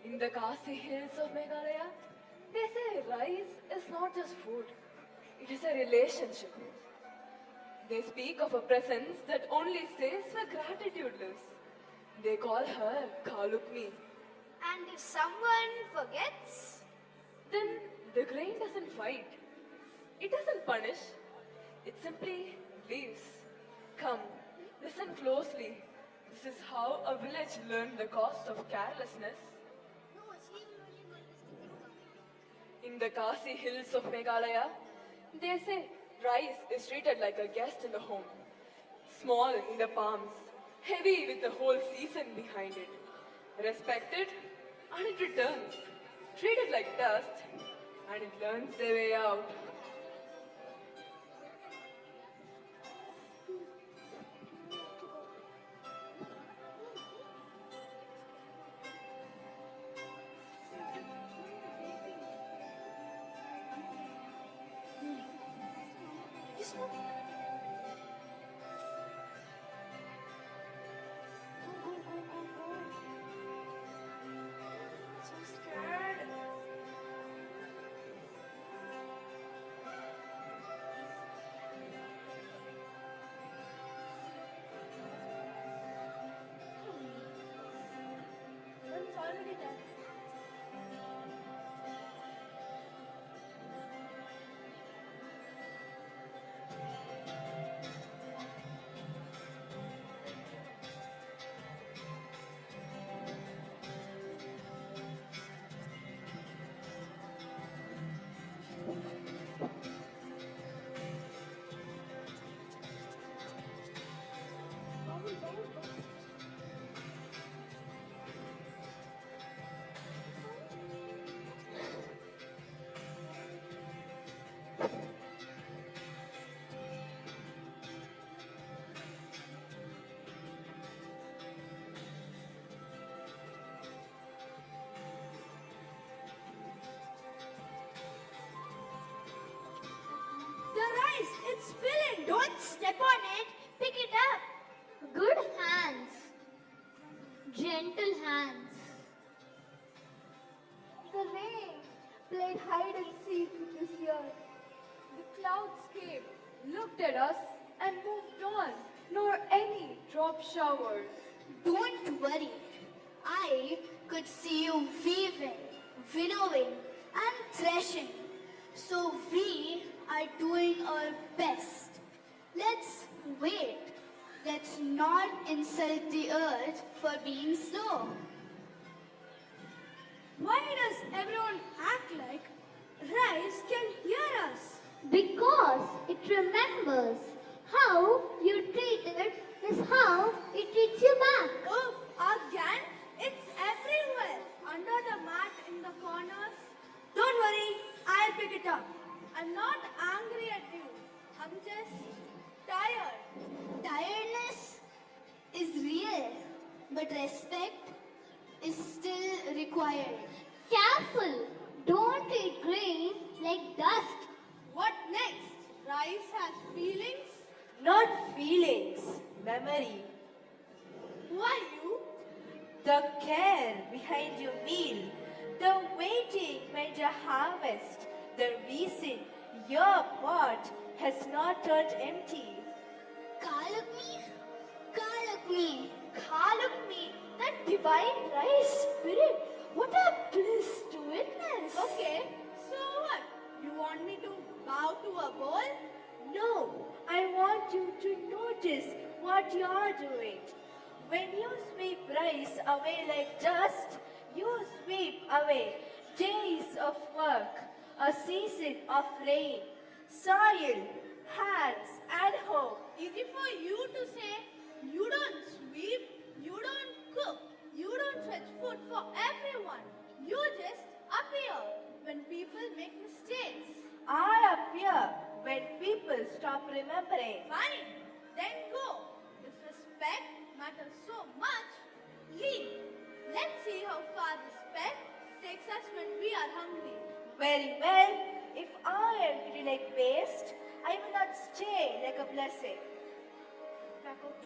In the Khasi hills of Meghalaya, they say rice is not just food, it is a relationship. They speak of a presence that only stays where gratitude lives. They call her Kalukmi. And if someone forgets, Then the grain doesn't fight. It doesn't punish. It simply leaves. Come, listen closely. This is how a village learned the cost of carelessness. In the Khasi hills of Meghalaya, they say rice is treated like a guest in the home. Small in the palms, heavy with the whole season behind it. Respected, and it returns. Treated like dust, and it learns their way out. so scared. It's already done. The rice, it's spilling. Don't step on it. Pick it up. Good hands. Gentle hands. The rain played hide and seek this year. The clouds came, looked at us, and moved on, nor any drop showered. Don't worry. I could see you weaving, winnowing, and threshing. So we are doing our best. Let's wait. Let's not insult the earth for being slow. Why does everyone act like rice can hear us? Because it remembers how you treated is how it treats you back. Oh, again? It's everywhere. Under the mat, in the corners. Don't worry, I'll pick it up. I'm not angry at you. I'm just tired. Tiredness is real, but respect is still required. Careful! Don't eat grain like dust. What next? Rice has feelings? Not feelings, memory. Why you? The care behind your meal, the waiting made your harvest, the reason your pot has not turned empty. Kalakmi? Kalakmi. Kalakmi. That divine rice spirit. What a bliss to witness. Okay, so what? You want me to bow to a bowl? No, I want you to notice what you're doing. When you sweep rice away like dust, you sweep away days of work, a season of rain, soil, hands, and hope. Easy for you to say, you don't sweep, you don't cook, you don't fetch food for everyone. You just appear. when people make mistakes. I appear when people stop remembering. Fine, then go. If respect matters so much, leave. Let's see how far respect takes us when we are hungry. Very well. If I am pretty like paste, I will not stay like a blessing. Back up.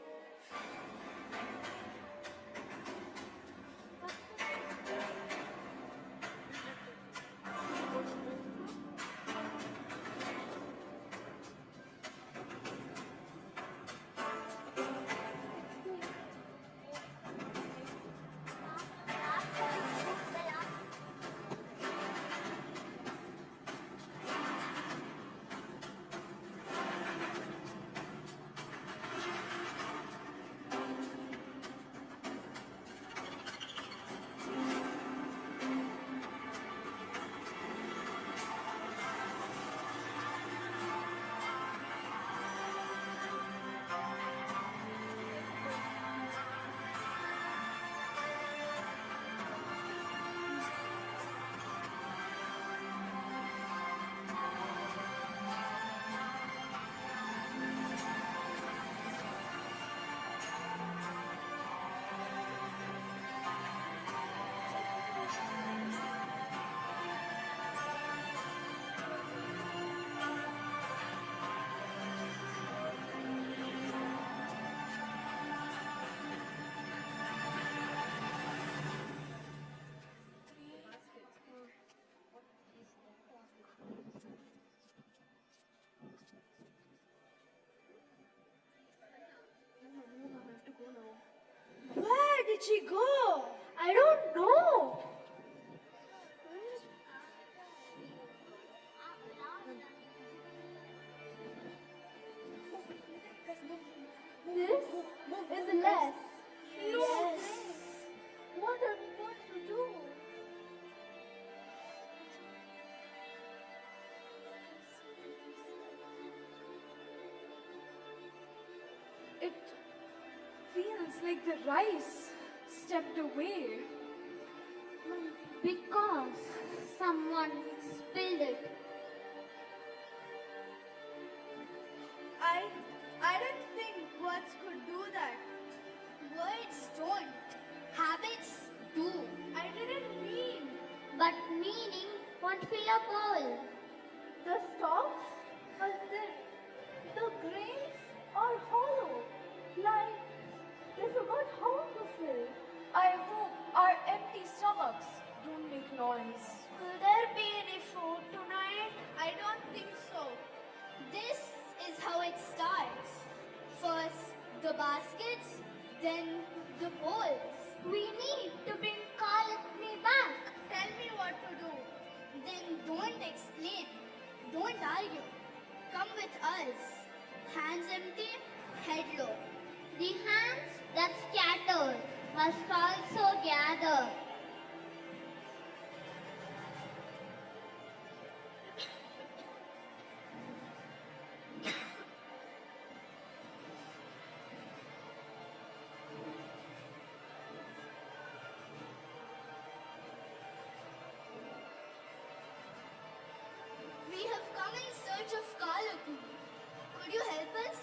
Where did she go? I don't know. This is less. No. Yes. What are we going to do? It feels like the rice stepped away. Because someone spilled it. I don't think words could do that. Words don't. Habits do. I didn't mean. But meaning won't fill a bowl. The stalks are thin. The grains are hollow. Like they forgot how to fill. I hope our empty stomachs don't make noise. Will there be any food tonight? I don't think so. This is how it starts. First the baskets, then the bowls. We need to bring Kalakni back. Tell me what to do. Then don't explain. Don't argue. Come with us. Hands empty, head low. The hands that scattered must also gather. We have come in search of Kalakni. Could you help us?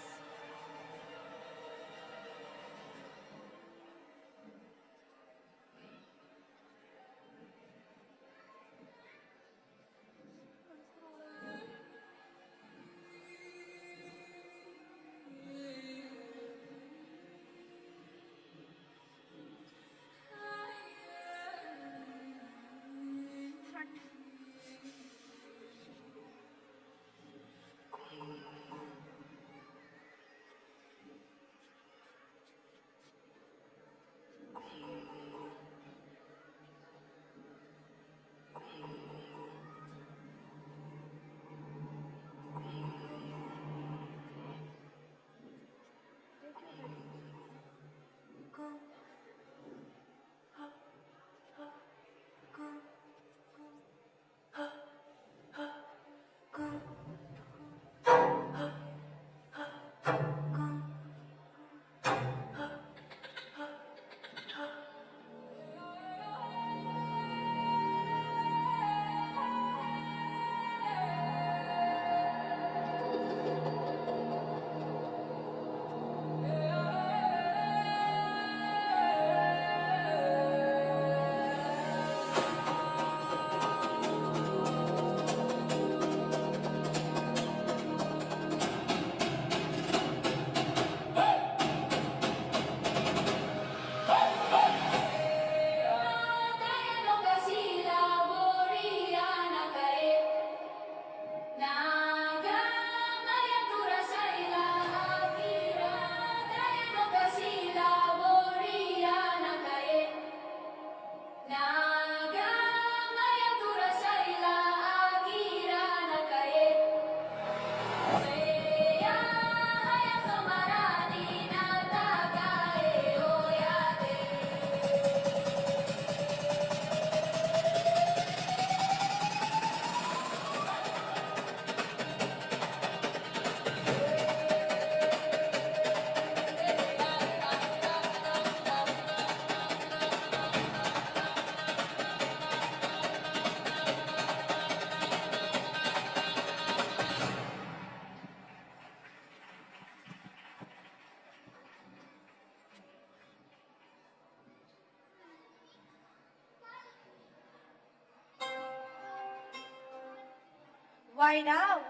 Why now?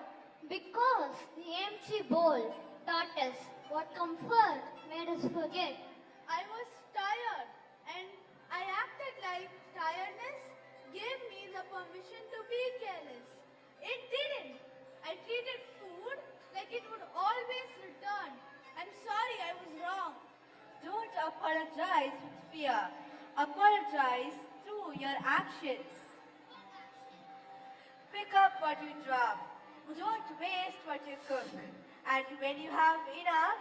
Because the empty bowl taught us what comfort made us forget. I was tired and I acted like tiredness gave me the permission to be careless. It didn't. I treated food like it would always return. I'm sorry, I was wrong. Don't apologize with fear. Apologize through your actions. Pick up what you drop. Don't waste what you cook. And when you have enough,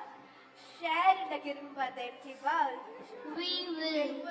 share in the Kirumba, the empty bowl. We will.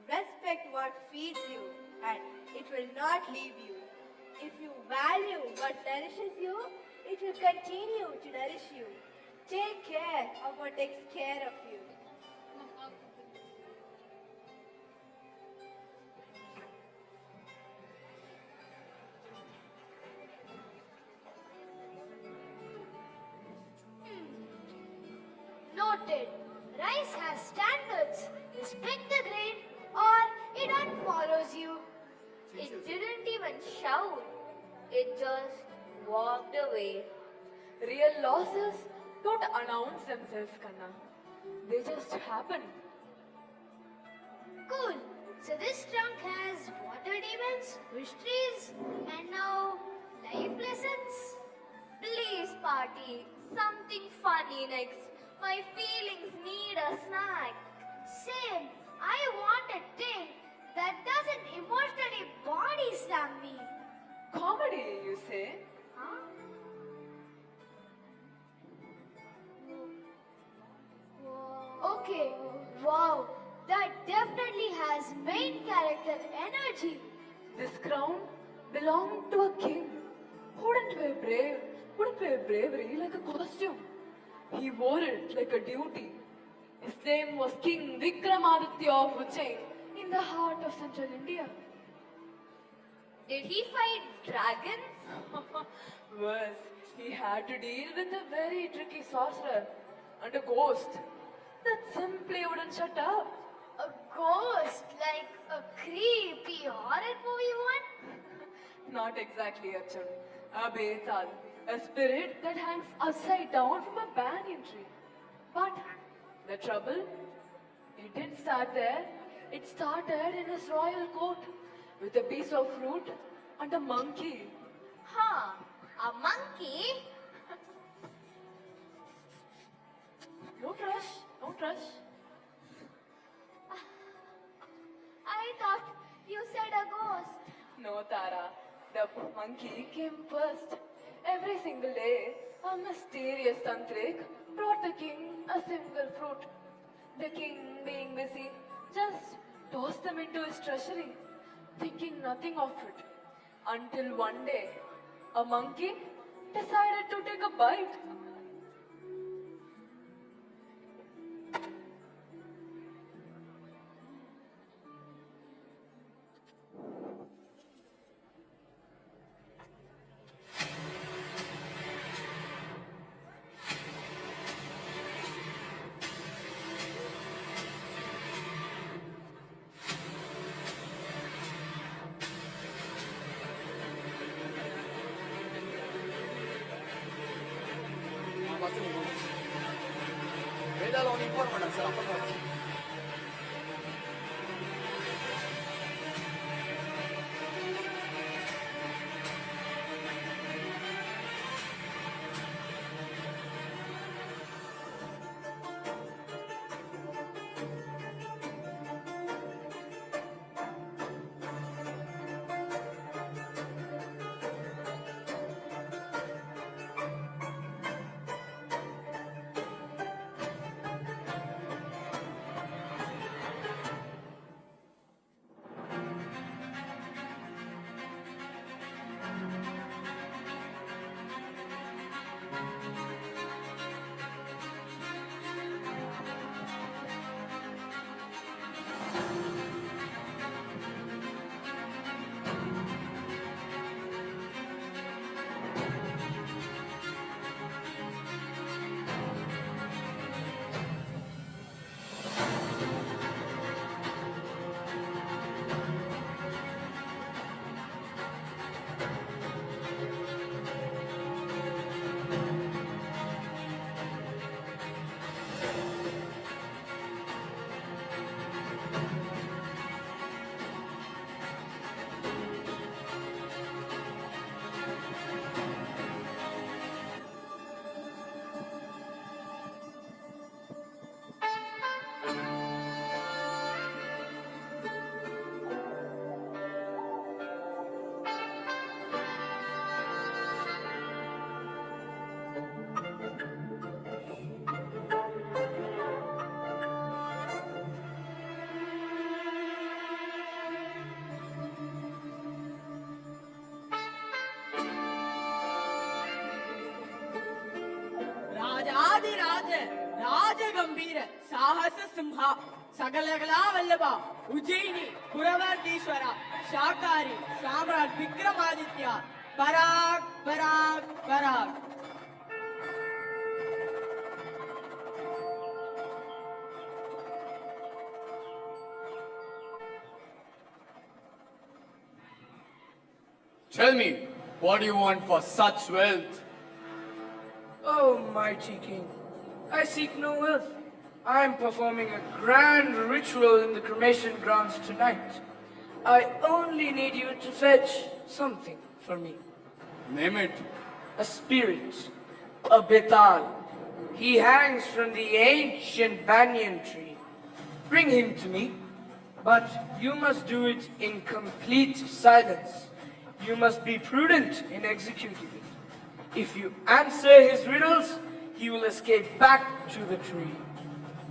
Respect what feeds you and it will not leave you. If you value what nourishes you, it will continue to nourish you. Take care of what takes care of you. Noted. Rice has standards. Respect the grain or it unfollows you. It didn't even shout. It just walked away. Real losses don't announce themselves, Kanna. They just happen. Cool. So this trunk has water demons, wish trees, and now life lessons. Please, party, something funny next. My feelings need a snack. Same. I want a thing that doesn't emotionally body slam me. Comedy, you say? Huh? Okay, wow, that definitely has main character energy. This crown belonged to a king who wouldn't wear bravery like a costume. He wore it like a duty. His name was King Vikram of Ujjain in the heart of central India. Did he fight dragons? Worse, he had to deal with a very tricky sorcerer and a ghost that simply wouldn't shut up. A ghost, like a creepy horror movie one? Not exactly, Achal. A Betal, a spirit that hangs upside down from a banyan tree. But the trouble, it didn't start there. It started in his royal court with a piece of fruit and a monkey. Huh, a monkey? Don't rush, don't rush. I thought you said a ghost. No, Tara. The monkey came first. Every single day, a mysterious tantric brought the king a single fruit. The king, being busy, just tossed them into his treasury, thinking nothing of it. Until one day, a monkey decided to take a bite. Betal on informer, sir. Gambira, Sahasa Simha, Sagalagala Vallabha, Ujjaini, Puravardishwara, Shakari, Samrat, Vikramaditya, Parag, Parag, Parag. Tell me, what do you want for such wealth? Oh, mighty king, I seek no wealth. I am performing a grand ritual in the cremation grounds tonight. I only need you to fetch something for me. Name it. A spirit, a Betal. He hangs from the ancient banyan tree. Bring him to me, but you must do it in complete silence. You must be prudent in executing it. If you answer his riddles, he will escape back to the tree.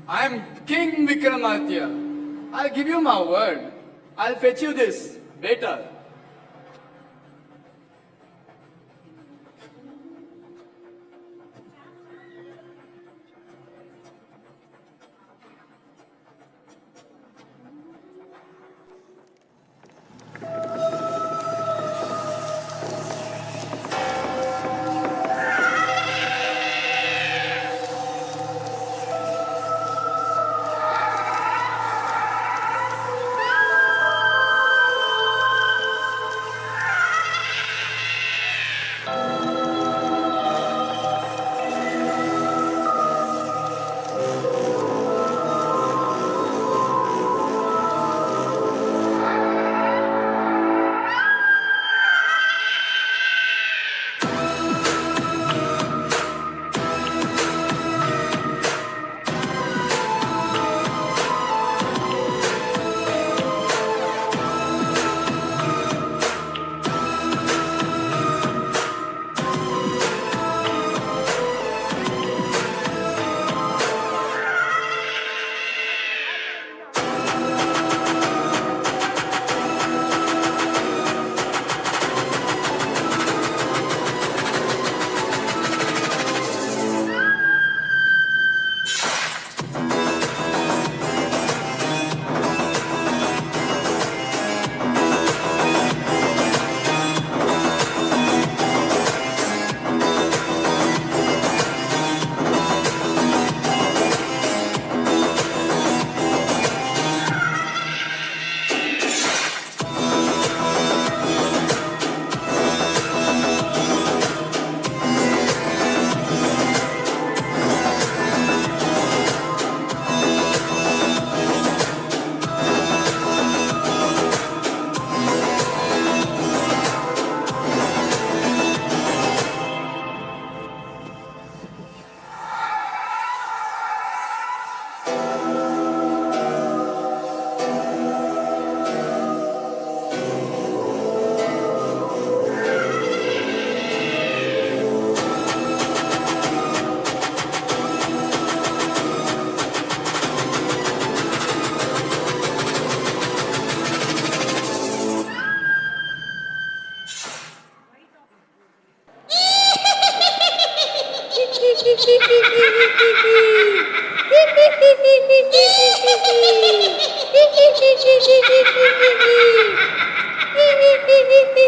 I am King Vikramaditya. I'll give you my word. I'll fetch you this, Betal.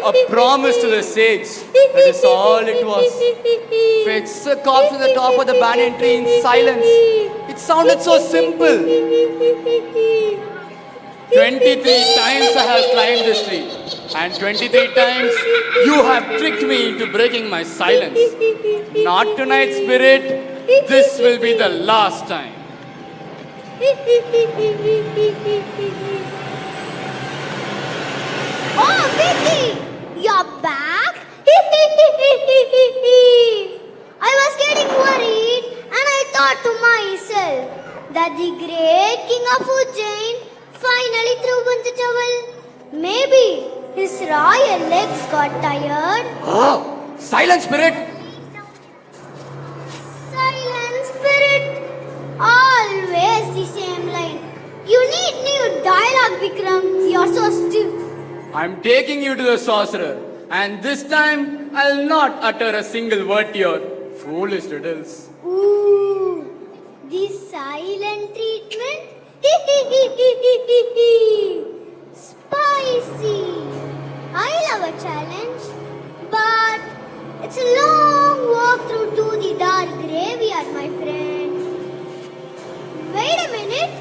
A promise to the sage. That is all it was. Fetch a corpse to the top of the banyan tree in silence. It sounded so simple. 23 times I have climbed this tree. And 23 times you have tricked me into breaking my silence. Not tonight, spirit. This will be the last time. Oh, Vicky! You're back? I was getting worried and I thought to myself that the great king of Ujjain finally threw in the towel. Maybe his royal legs got tired. Oh, silent spirit! Silent spirit. Always the same line. You need new dialogue, Vikram. You're so stiff. I'm taking you to the sorcerer, and this time I'll not utter a single word to your foolish riddles. Ooh, the silent treatment? Spicy. I love a challenge, but it's a long walk through to the dark graveyard, my friend. Wait a minute.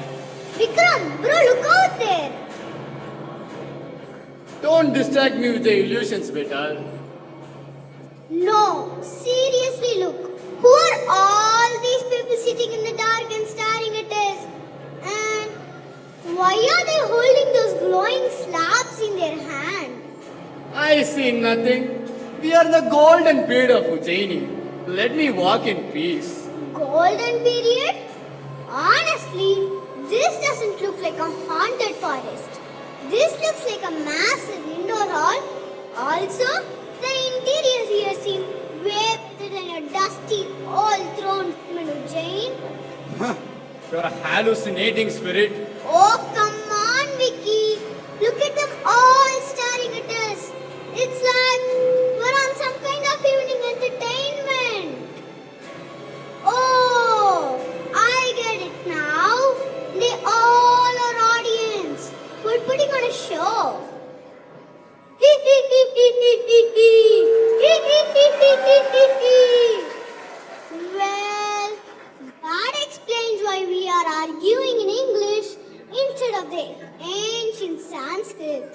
Vikram, bro, look out there. Don't distract me with the illusions, Betal. No, seriously look. Who are all these people sitting in the dark and staring at us? And why are they holding those glowing slabs in their hand? I see nothing. We are the golden period of Ujjaini. Let me walk in peace. Golden period? Honestly, this doesn't look like a haunted forest. This looks like a massive indoor hall. Also, the interior here seems way better than a dusty old throne from Ujjain. You're a hallucinating spirit. Oh, come on, Vicky. Look at them all staring at us. It's like we're on some kind of evening entertainment. Oh, I get it now. They all are audience. We're putting on a show. Well, that explains why we are arguing in English instead of the ancient Sanskrit.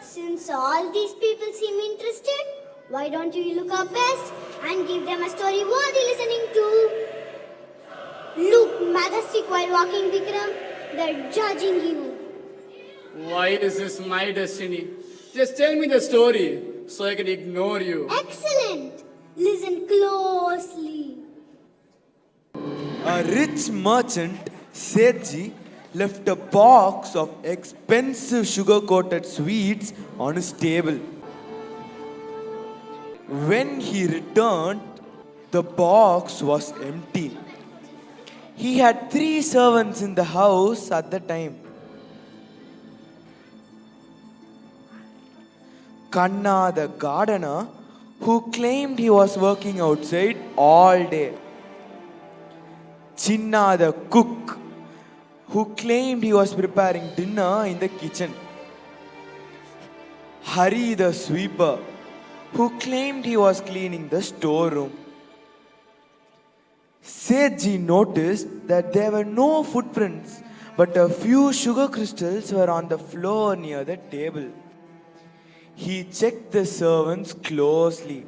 Since all these people seem interested, why don't you look our best and give them a story worthy listening to? Look majestic while walking, Vikram. They're judging you. Why is this my destiny? Just tell me the story so I can ignore you. Excellent. Listen closely. A rich merchant, Sethi, left a box of expensive sugar-coated sweets on his table. When he returned, the box was empty. He had 3 servants in the house at the time. Kanna, the gardener, who claimed he was working outside all day. Chinna, the cook, who claimed he was preparing dinner in the kitchen. Hari, the sweeper, who claimed he was cleaning the storeroom. Sethi noticed that there were no footprints, but a few sugar crystals were on the floor near the table. He checked the servants closely.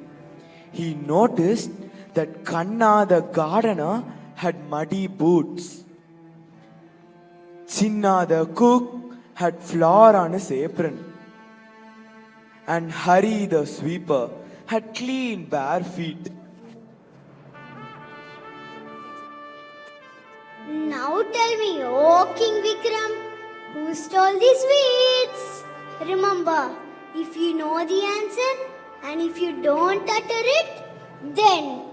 He noticed that Kanna, the gardener, had muddy boots. Chinna, the cook, had flour on his apron. And Hari, the sweeper, had clean bare feet. Now tell me, oh King Vikram, who stole these sweets? Remember, if you know the answer and if you don't utter it, then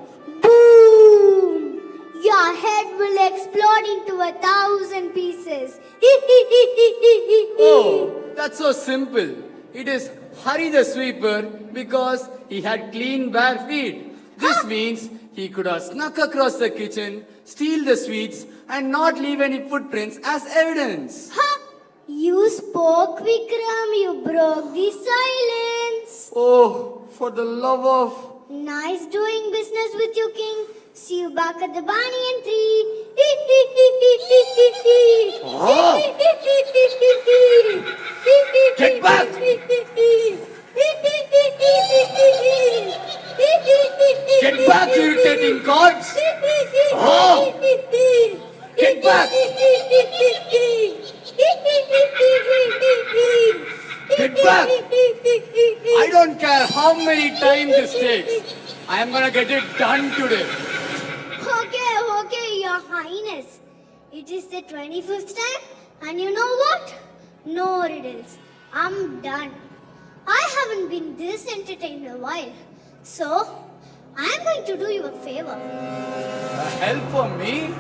boom! Your head will explode into 1,000 pieces. Oh, that's so simple. It is Hari the sweeper because he had clean bare feet. This means he could have snuck across the kitchen, steal the sweets, and not leave any footprints as evidence. You spoke, Vikram. You broke the silence. Oh, for the love of... Nice doing business with you, King. See you back at the banyan tree. Get back! Get back, irritating gods! Get back! Get back! I don't care how many times this takes. I am gonna get it done today. Okay, Your Highness. It is the 25th time, and you know what? No riddles. I'm done. I haven't been this entertained in a while. So, I'm going to do you a favor. Help for me?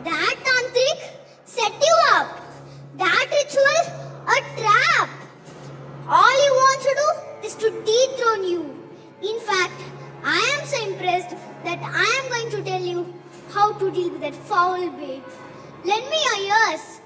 That tantric set you up. That ritual, a trap. All he wants to do is to dethrone you. In fact, I am so impressed that I am going to tell you how to deal with that foul bait. Lend me your ears.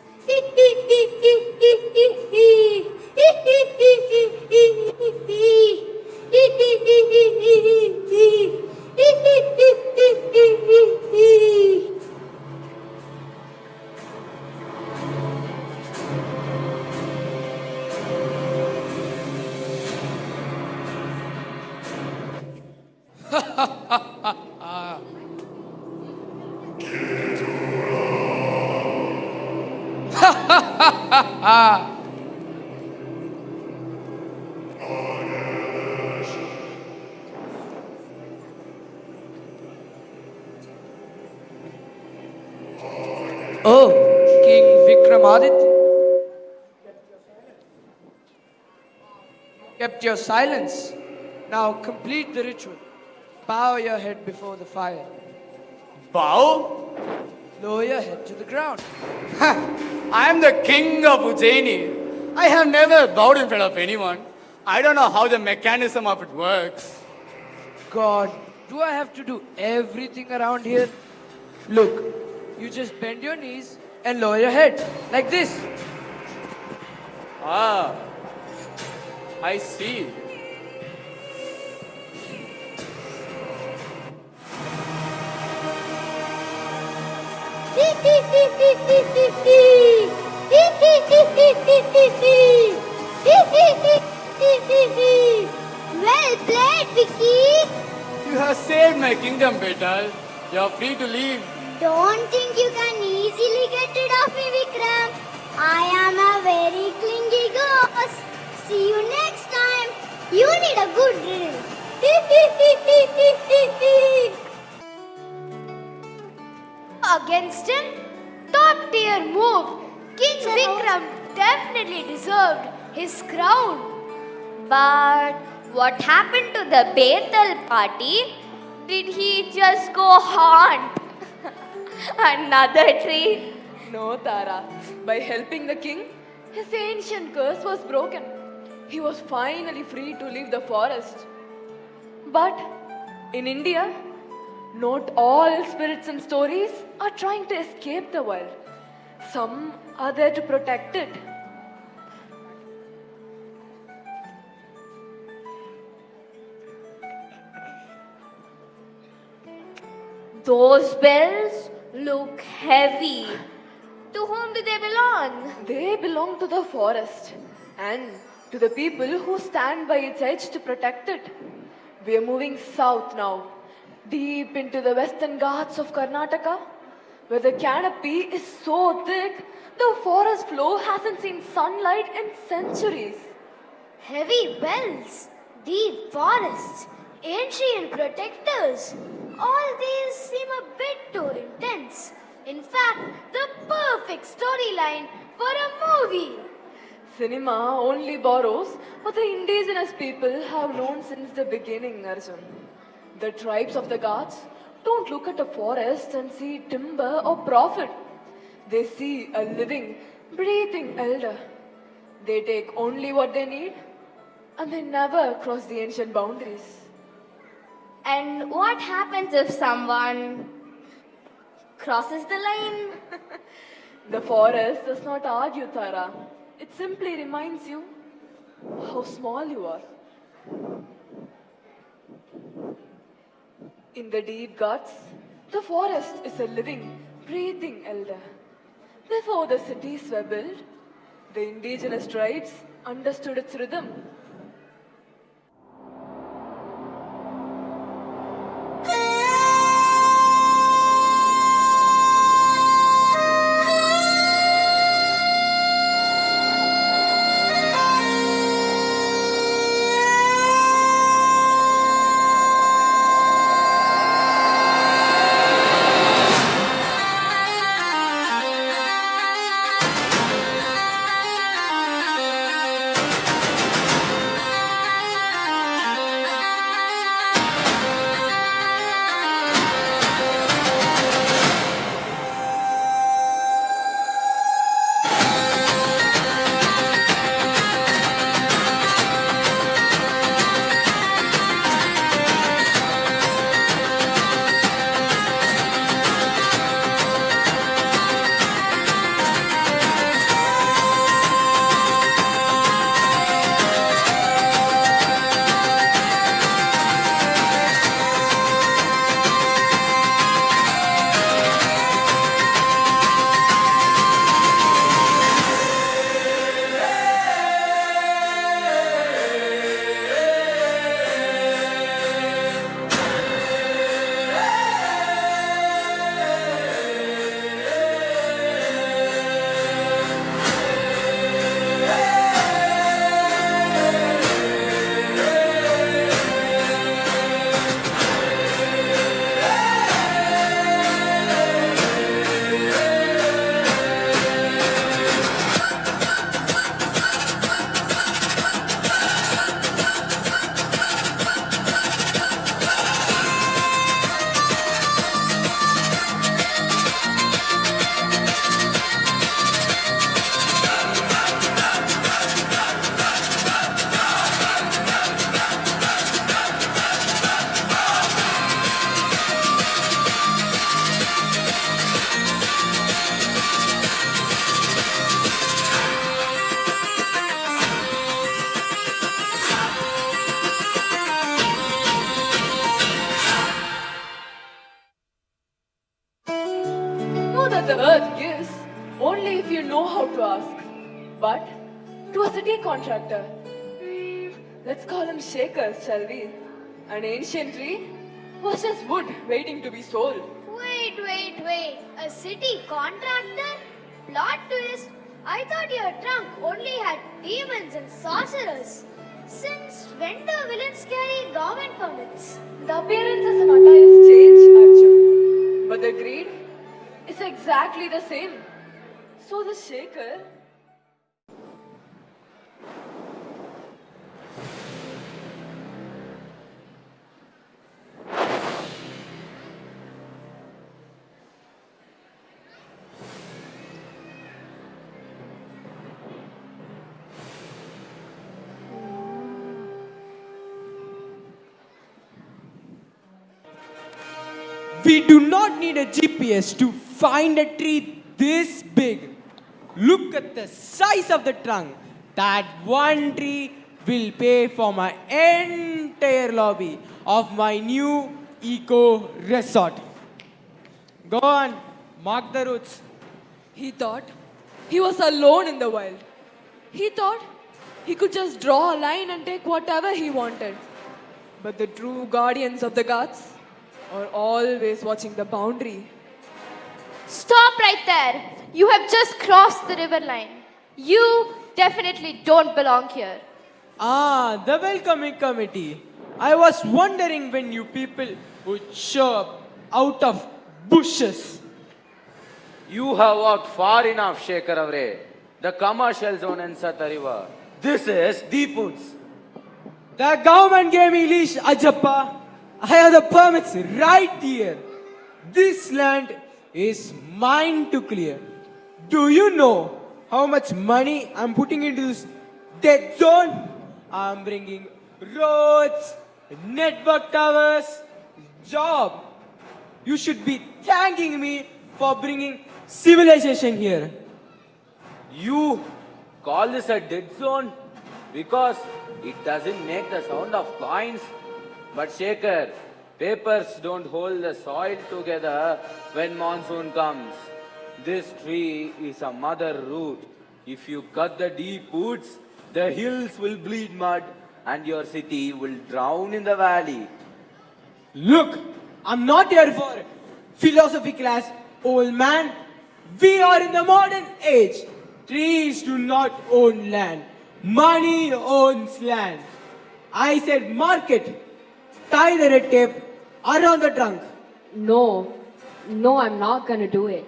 Oh, King Vikramaditya. Kept your silence. Now complete the ritual. Bow your head before the fire. Bow? Lower your head to the ground. I am the king of Ujjaini. I have never bowed in front of anyone. I don't know how the mechanism of it works. God, do I have to do everything around here? Look, you just bend your knees and lower your head, like this. Ah, I see. Well played, Vicky. You have saved my kingdom, Betal. You are free to leave. Don't think you can easily get rid of me, Vikram. I am a very clingy ghost. See you next time. You need a good drill. Against him? Top tier move. King Vikram definitely deserved his crown. But what happened to the Betal party? Did he just go haunt another tree? No, Tara. By helping the king, his ancient curse was broken. He was finally free to leave the forest. But in India, not all spirits and stories are trying to escape the world. Some are there to protect it. Those bells look heavy. To whom do they belong? They belong to the forest and to the people who stand by its edge to protect it. We are moving south now, deep into the western Ghats of Karnataka, where the canopy is so thick, the forest floor hasn't seen sunlight in centuries. Heavy bells, deep forests, ancient protectors. All these seem a bit too intense. In fact, the perfect storyline for a movie. Cinema only borrows what the indigenous people have known since the beginning, Arjun. The tribes of the Ghats don't look at a forest and see timber or profit. They see a living, breathing elder. They take only what they need and they never cross the ancient boundaries. And what happens if someone crosses the line? The forest does not argue, Tara. It simply reminds you how small you are In the deep guts, the forest is a living, breathing elder. Before the cities were built, the indigenous tribes understood its rhythm. Know that the earth gives only if you know how to ask. But to a city contractor, let's call him Shaker, shall we? An ancient tree was just wood waiting to be sold. Wait. A city contractor? Plot twist. I thought your trunk only had demons and sorcerers. Since when do villains carry government permits? The appearances and attires change, Arjun. But the greed is exactly the same. So the Shaker We do not need a GPS to find a tree this big. Look at the size of the trunk. That one tree will pay for my entire lobby of my new eco resort. Go on, mark the roots. He thought he was alone in the wild. He thought he could just draw a line and take whatever he wanted. But the true guardians of the gods are always watching the boundary. Stop right there. You have just crossed the river line. You definitely don't belong here. Ah, the welcoming committee. I was wondering when you people would show up out of bushes. You have walked far enough, Shekhar Avre. The commercial zone ends at the river. This is Deepoods. The government gave me leash, Ajappa. I have the permits right here. This land is mine to clear. Do you know how much money I'm putting into this dead zone? I'm bringing roads, network towers, job. You should be thanking me for bringing civilization here. You call this a dead zone? because it doesn't make the sound of coins. But Shaker, papers don't hold the soil together when monsoon comes. This tree is a mother root. If you cut the deep roots, the hills will bleed mud and your city will drown in the valley. Look, I'm not here for philosophy class, old man. We are in the modern age. Trees do not own land. Money owns land. I said market. Tie the red tape around the trunk. No, no, I'm not gonna do it.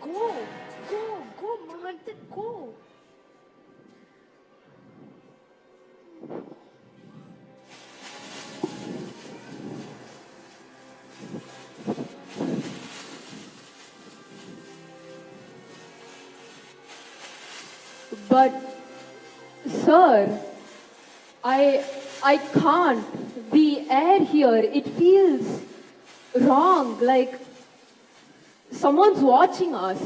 Go, Mohanty, go. But, sir, I can't. The air here, it feels wrong, like someone's watching us.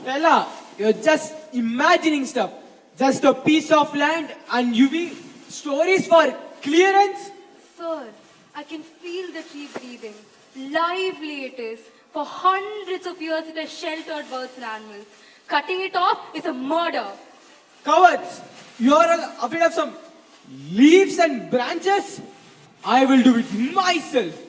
Fella, you're just imagining stuff. Just a piece of land and you be stories for clearance? Sir, I can feel the tree breathing. Lively it is. For hundreds of years it has sheltered birds and animals. Cutting it off is a murder. Cowards, you are afraid of some leaves and branches? I will do it myself.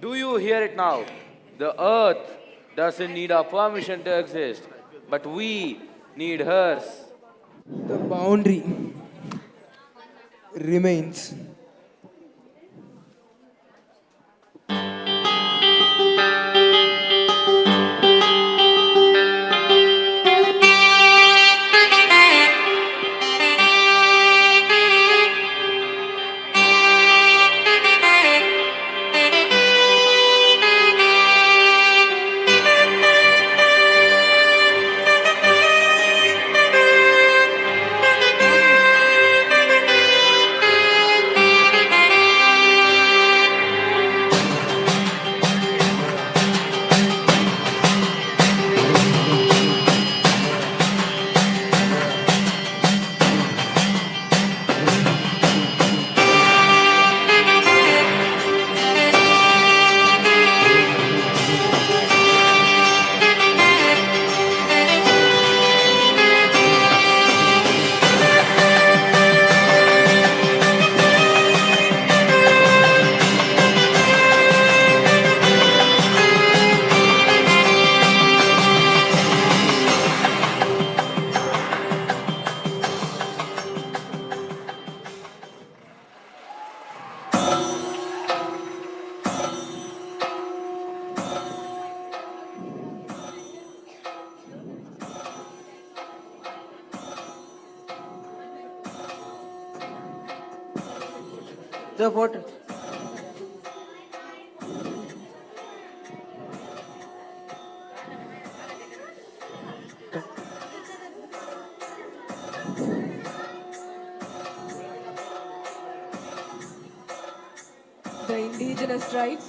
Do you hear it now? The earth doesn't need our permission to exist, but we need hers. The boundary remains. The water. The indigenous tribes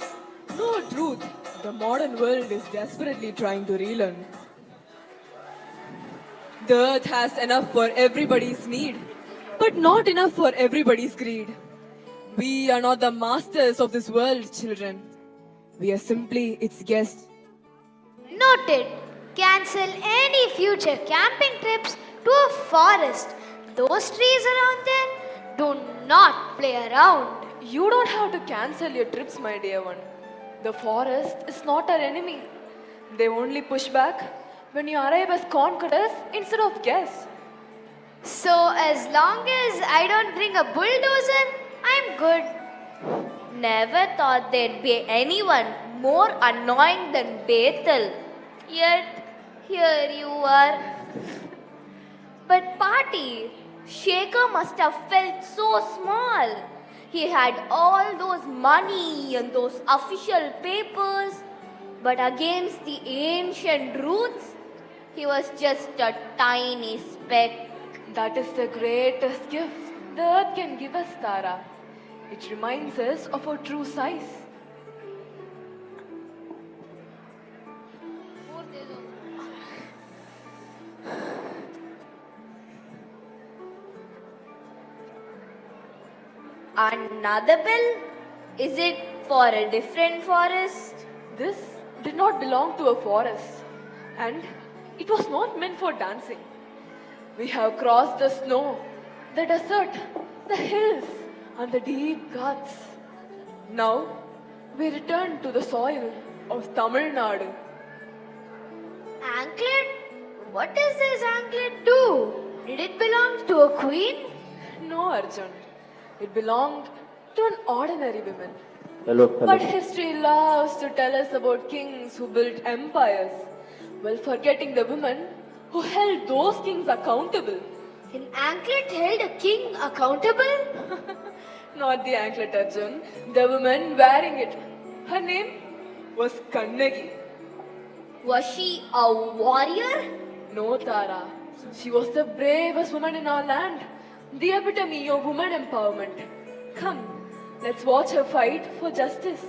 know truth. The modern world is desperately trying to relearn. The earth has enough for everybody's need, but not enough for everybody's greed. We are not the masters of this world, children. We are simply its guests. Noted. Cancel any future camping trips to a forest. Those trees around there do not play around. You don't have to cancel your trips, my dear one. The forest is not our enemy. They only push back when you arrive as conquerors instead of guests. So, as long as I don't bring a bulldozer, I'm good. Never thought there'd be anyone more annoying than Betal. Yet, here you are. But Party, Shaker must have felt so small. He had all those money and those official papers. But against the ancient roots, he was just a tiny speck. That is the greatest gift the earth can give us, Tara. It reminds us of our true size. Another bill? Is it for a different forest? This did not belong to a forest, and it was not meant for dancing. We have crossed the snow, the desert, the hills, and the deep guts. Now, we return to the soil of Tamil Nadu. Anklet? What does this anklet do? Did it belong to a queen? No, Arjun. It belonged to an ordinary woman. Hello. But history loves to tell us about kings who built empires, while forgetting the women who held those kings accountable. An anklet held a king accountable? Not the anklet, Arjun. The woman wearing it. Her name was Kanagi. Was she a warrior? No, Tara. She was the bravest woman in our land. The epitome of woman empowerment. Come, let's watch her fight for justice.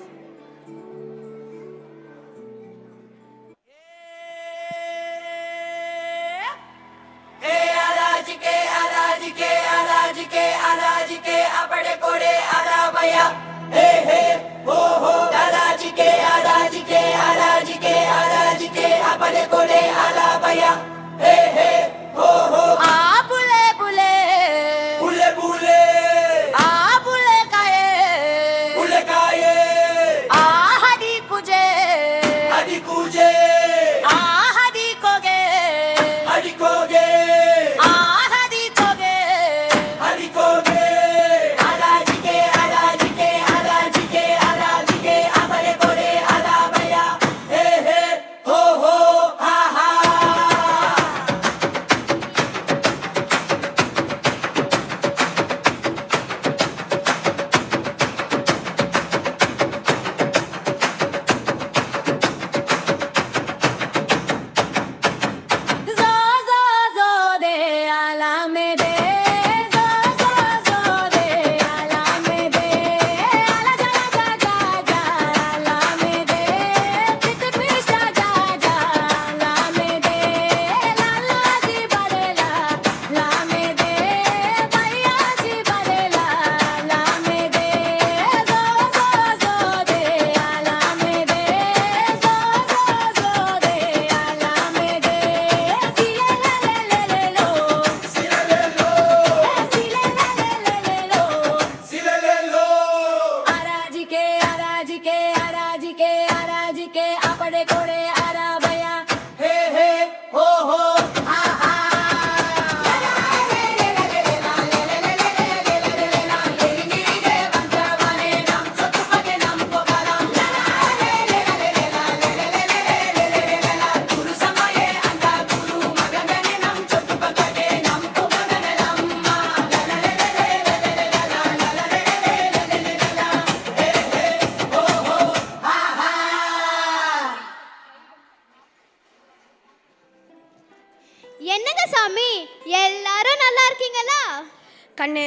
கண்ணு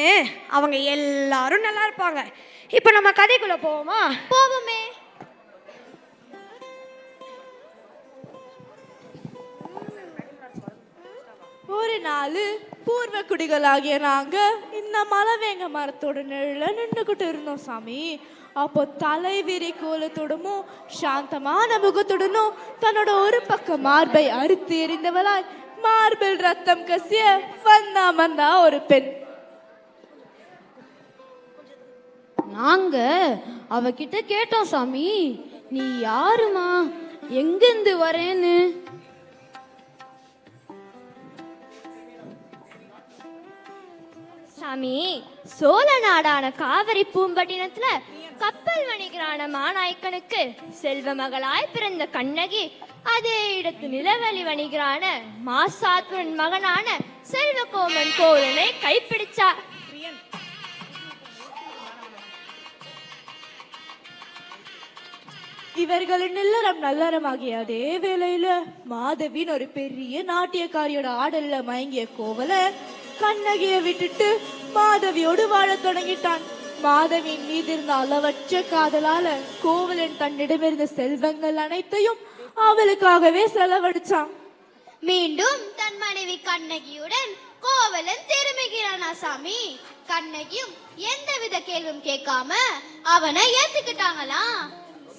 அவங்க எல்லாரும் நல்லா இருப்பாங்க. இப்போ நம்ம கதைக்குள்ள போவோமா? போவோமே. ஒரு நாள் பூர்வ குடிகளாகிய நாங்க இந்த மலவேங்க மரத்தோட நிழல நின்றுகிட்டு இருந்தோம் சாமி. அப்போ தலைவிரி கோலத்துடனும் சாந்தமான முகத்துடனும் தன்னோட ஒரு பக்கம் மார்பை அறுத்து எறிந்தவளாய் மார்பில் ரத்தம் கசிய வந்தா ஒரு பெண். நாங்க அவகிட்ட கேட்டோம் சாமி, நீ யாருமா, எங்கிருந்து வரேன்னு. சாமி, சோழ நாடான காவிரி பூம்பட்டினத்துல கப்பல் வணிகரான மாநாயக்கனுக்கு செல்வ மகளாய் பிறந்த கண்ணகி அதே இடத்து நிலவழி வணிகரான மாசாத்துவன் மகனான செல்வகோமன் கோவலனை கைப்பிடிச்சார். இவர்களின் இல்லறம் நல்லறமாகிய அதே வேளையில மாதவின் ஒரு பெரிய நாட்டியக்காரியோட ஆடல்ல மயங்கிய கோவலன் கண்ணகியை விட்டுட்டு மாதவியோடு வாழ தொடங்கிட்டான். மாதவியின் மீது இருந்த அளவற்ற காதலால கோவலன் தன்னிடமிருந்த செல்வங்கள் அனைத்தையும் அவளுக்காகவே செலவழிச்சான். மீண்டும் தன் மனைவி கண்ணகியுடன் கோவலன் திரும்புகிறானா சாமி. கண்ணகியும் எந்தவித கேள்வியும் கேட்காம அவனை ஏத்துக்கிட்டாங்களாம்.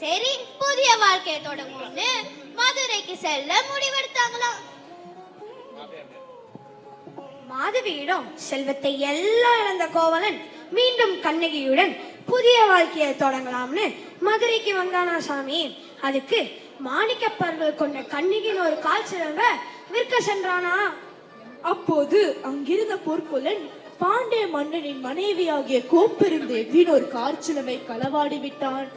சரி, புதிய வாழ்க்கையை தொடங்கும்னு மதுரைக்கு செல்ல முடிவெடுத்தாங்களாம். மாதவியிடம் செல்வத்தை எல்லாம் இழந்த கோவலன் மீண்டும் கண்ணகியுடன் புதிய வாழ்க்கையை தொடங்கலாம்னு மதுரைக்கு வந்தானா சாமி. அதுக்கு மாணிக்கப்பற்கள் கொண்ட கண்ணகியின் ஒரு கால் சிலம்ப விற்க சென்றானா. அப்போது அங்கிருந்த பொற்கொலன் பாண்டிய மன்னனின் மனைவியாகிய கோப்பெருந்தேவின் ஒரு காற்சிலம்பை களவாடி விட்டான்.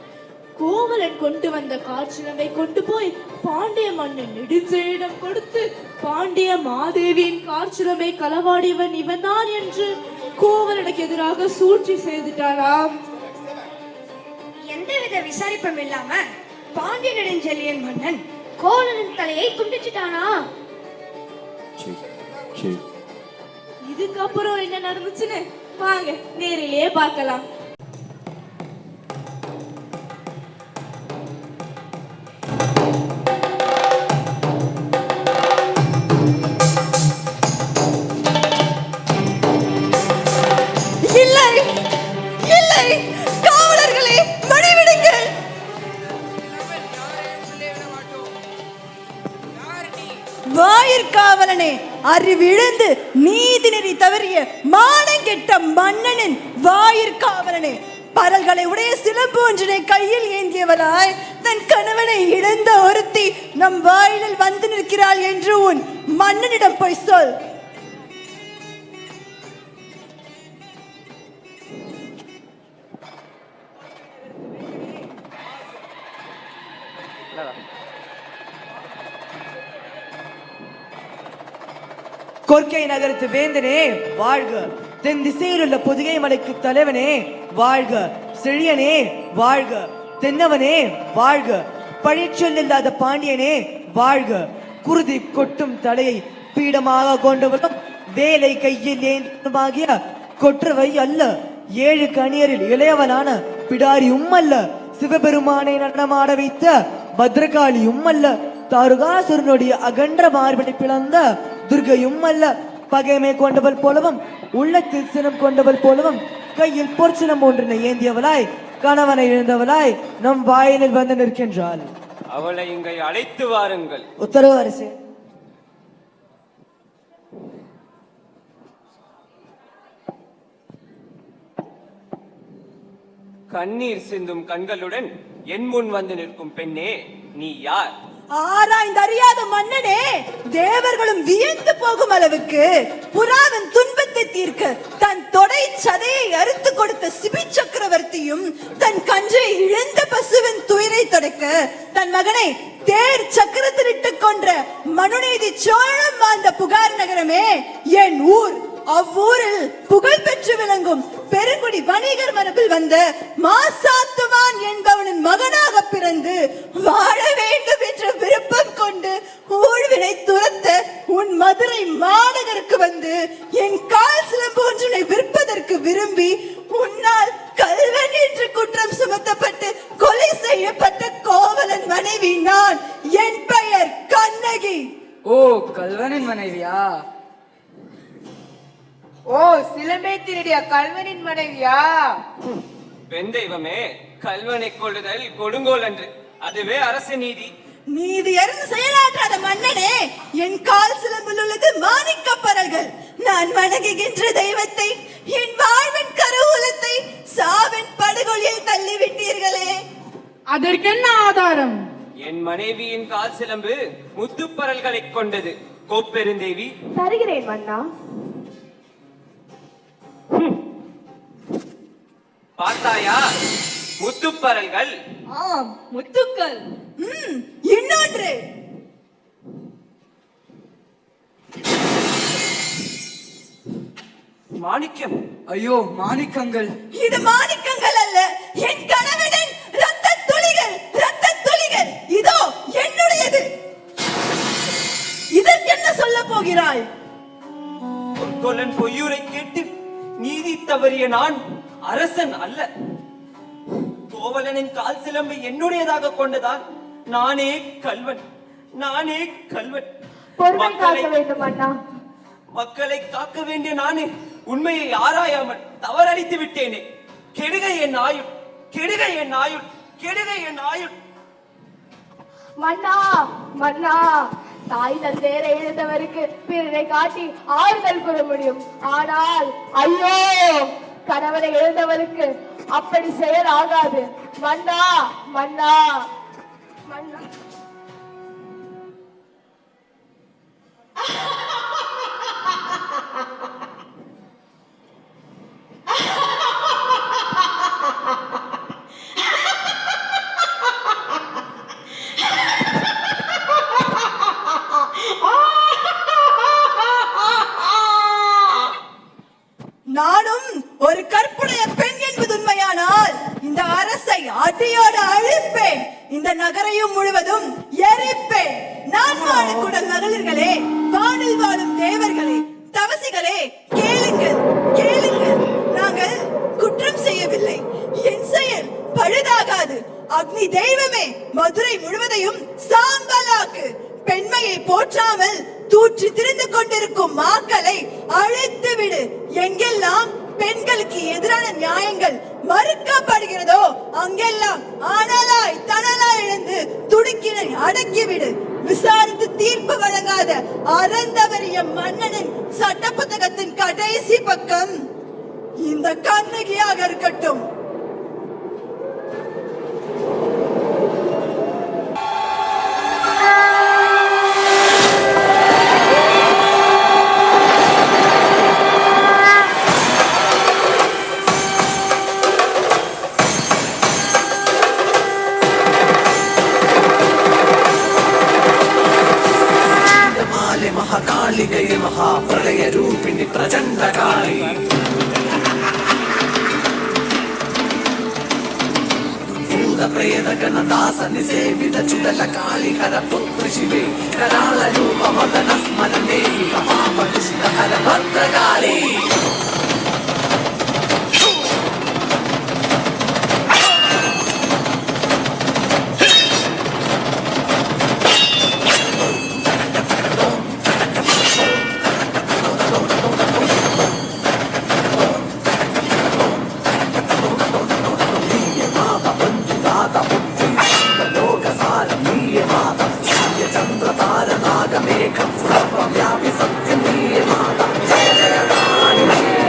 கோவலன் கொண்டு வந்த காற்சிலம்பை கொண்டு போய் பாண்டிய மன்னன் நெடுஞ்செழியிடம் கொடுத்து பாண்டிய மாதேவியின் காற்சிலம்பை களவாடியவன் இவன்தான் என்று கோவலனுக்கு எதிராக சூழ்ச்சி செய்துட்டாராம். எந்தவித விசாரிப்பும் இல்லாம பாண்டிய நெடுஞ்செழியன் மன்னன் கோவலனின் தலையை துண்டிச்சிட்டானா. இதுக்கப்புறம் என்ன நடந்துச்சுன்னு வாங்க நேரிலேயே பார்க்கலாம். வாயிற்காவலனே, அறிவிழந்து நீதி நெறி தவறிய மானங்கெட்ட மன்னனின் வாயிற்காவலனே, பரல்களை உடைய சிலம்பு ஒன்றினை கையில் ஏந்தியவராய் தன் கணவனை இழந்த ஒருத்தி நம் வாயிலில் வந்து நிற்கிறாள் என்று உன் மன்னனிடம் போய் சொல். கொற்கை நகரத்து வேந்தனே வாழ்க, தென் திசையில் உள்ள பொதிகை மலைக்கு தலைவனே வாழ்க, செழியனே வாழ்க, தென்னவனே வாழ்க, பழிச்சொல் இல்லாத பாண்டியனே வாழ்க, குருதி கொட்டும் தலையை பீடமாக கொண்டவரும் வேலை கையில் ஏந்திய கொற்றவை அல்ல, 7 கணியரில் இளையவனான பிடாரியும் அல்ல, சிவபெருமானை நடனமாட வைத்த பத்ரகாளியும் அல்ல, தாருகாசுரனுடைய அகன்ற மார்பனை பிளந்த துர்கையும் அல்ல, பகைமை கொண்டவள் போலவும் உள்ளத்தில் சினம் கொண்டவள் போலவும் கையில் பொற்சினம் ஒன்றினை ஏந்தியவளாய் கணவனை இழந்தவளாய் நம் வாயிலில் வந்து நிற்கின்றாள். அவளை இங்கே அழைத்து வாருங்கள். உத்தரவு அரசே. கண்ணீர் சிந்தும் கண்களுடன் என் முன் வந்து நிற்கும் பெண்ணே, நீ யார்? ஆராய்ந்தறியாத மன்னனே, தேவர்களும் வியந்து போகும் அளவுக்கு புறாவின் துன்பத்தை தீர்க்க தன் தொடை சதையை அறுத்து கொடுத்த சிபி சக்கரவர்த்தியும் தன் கன்றை இழந்த பசுவின் துயரை தொடக்க தன் மகனை தேர் சக்கரத்தில் இட்டுக் கொன்ற மனுநீதி சோழம் வாழ்ந்த புகார் நகரமே என் ஊர். அவ்வூரில் புகழ் பெற்று விளங்கும் பெருங்குடி வணிகர் மரபில் வந்த மாசாத்துவான் என்பவனின் மகனாக பிறந்து வாழ வேண்டும் என்ற விருப்பம் கொண்டு ஊழ்வினை துரத்த உன் மதுரை மாநகருக்கு வந்து என் கால் சிலம்பு ஒன்றினை விற்பதற்கு விரும்பி உன்னால் கல்வன் என்று குற்றம் சுமத்தப்பட்டு கொலை செய்யப்பட்ட கோவலன் மனைவி நான். என் பெயர் கண்ணகி. ஓ, கல்வனின் மனைவியா? ஓ, சிலம்பேத்தினுடைய கல்வனின் மனைவியா? பெண் தெய்வமே, கல்வனை கொள்ளுதல் கொடுங்கோல் அன்று, அதுவே அரசு நீதி. நீதி அறிந்து செயலாற்றாத மன்னனே, என் கால் சிலம்பில் உள்ளது மாணிக்கப்பரல்கள். நான் வணங்குகின்ற தெய்வத்தை, என் வாழ்வின் கருவூலத்தை சாவின் படுகொலியில் தள்ளிவிட்டீர்களே. அதற்கென்ன ஆதாரம்? என் மனைவியின் கால் சிலம்பு முத்துப்பரல்களை கொண்டது. கோப்பெருந்தேவி, தருகிறேன் மன்னா. பார்த்தாயா முத்துப்பரல்கள்? ஆம், முத்துக்கள். இன்னொன்று மாணிக்கம். ஐயோ, மாணிக்கங்கள். இது மாணிக்கங்கள் அல்ல, என் கணவனின் ரத்த துளிகள். ரத்த துளிகள் இதோ என்னுடையது. இதற்கு என்ன சொல்ல போகிறாய்? பொற்கொல்லன் பொய்யூரை கேட்டு நீதி தவறிய நான் அரசன் அல்ல. கோவலனின் கால் சிலம்பு என்னுடையதாக கொண்டதால் நானே கல்வன். நானே கல்வன். மக்களை காக்க வேண்டிய நானே உண்மையை ஆராயாமல் தவறளித்து விட்டேனே. கெடுக என் ஆயுள், கெடுக என் ஆயுள், கெடுக என் ஆயுள். மன்னா, மன்னா, தாய் தந்தையரை இழந்தவருக்கு பிறரை காட்டி ஆறுதல் கூற முடியும். ஆனால் ஐயோ, கணவனை இழந்தவருக்கு அப்படி செயல் ஆகாது. மன்னா, மன்னா, மன்னா. நானும் ஒரு கற்புடைய பெண் என்பது உண்மையானால் இந்த அரசை அடியோடு அழிப்பேன். இந்த நகரையும் முழுவதும் எரிப்பேன். நான் வாழக்கூட மகளிர்களே, வானில் வாழும் தேவர்களே, தவசிகளே, கேளுங்கள், கேளுங்கள். நாங்கள் குற்றம் செய்யவில்லை. என் செயல் பழுதாகாது. அக்னி தெய்வமே, மதுரை முழுவதையும் சாம்பலாக்கு. பெண்மையை போற்றாமல் தூற்றி திரிந்து கொண்டிருக்கும் மாக்களை அழித்து விடு. எங்கெல்லாம் பெண்களுக்கு எதிரான நியாயங்கள் மறுக்கப்படுகிறதோ அங்கெல்லாம் அனலாய் தனலாய் எழுந்து துடுக்கினை அடக்கிவிடு. விசாரித்து தீர்ப்பு வழங்காத அறந்தவரிய மன்னனின் சட்ட புத்தகத்தின் கடைசி பக்கம் இந்த கண்ணகியாக இருக்கட்டும். महाकालिकये महाप्रलय रूपिणि प्रचण्डकाली भूतप्रेतगण दास निसेवित चुडल कालिकर पुत्र शिवे कराल रूप मदन स्मरणे महापतिष्ठहर भद्रकाली चंद्रतारनागमेघं सर्वव्यापि सत्यमीये माता जय जय रानी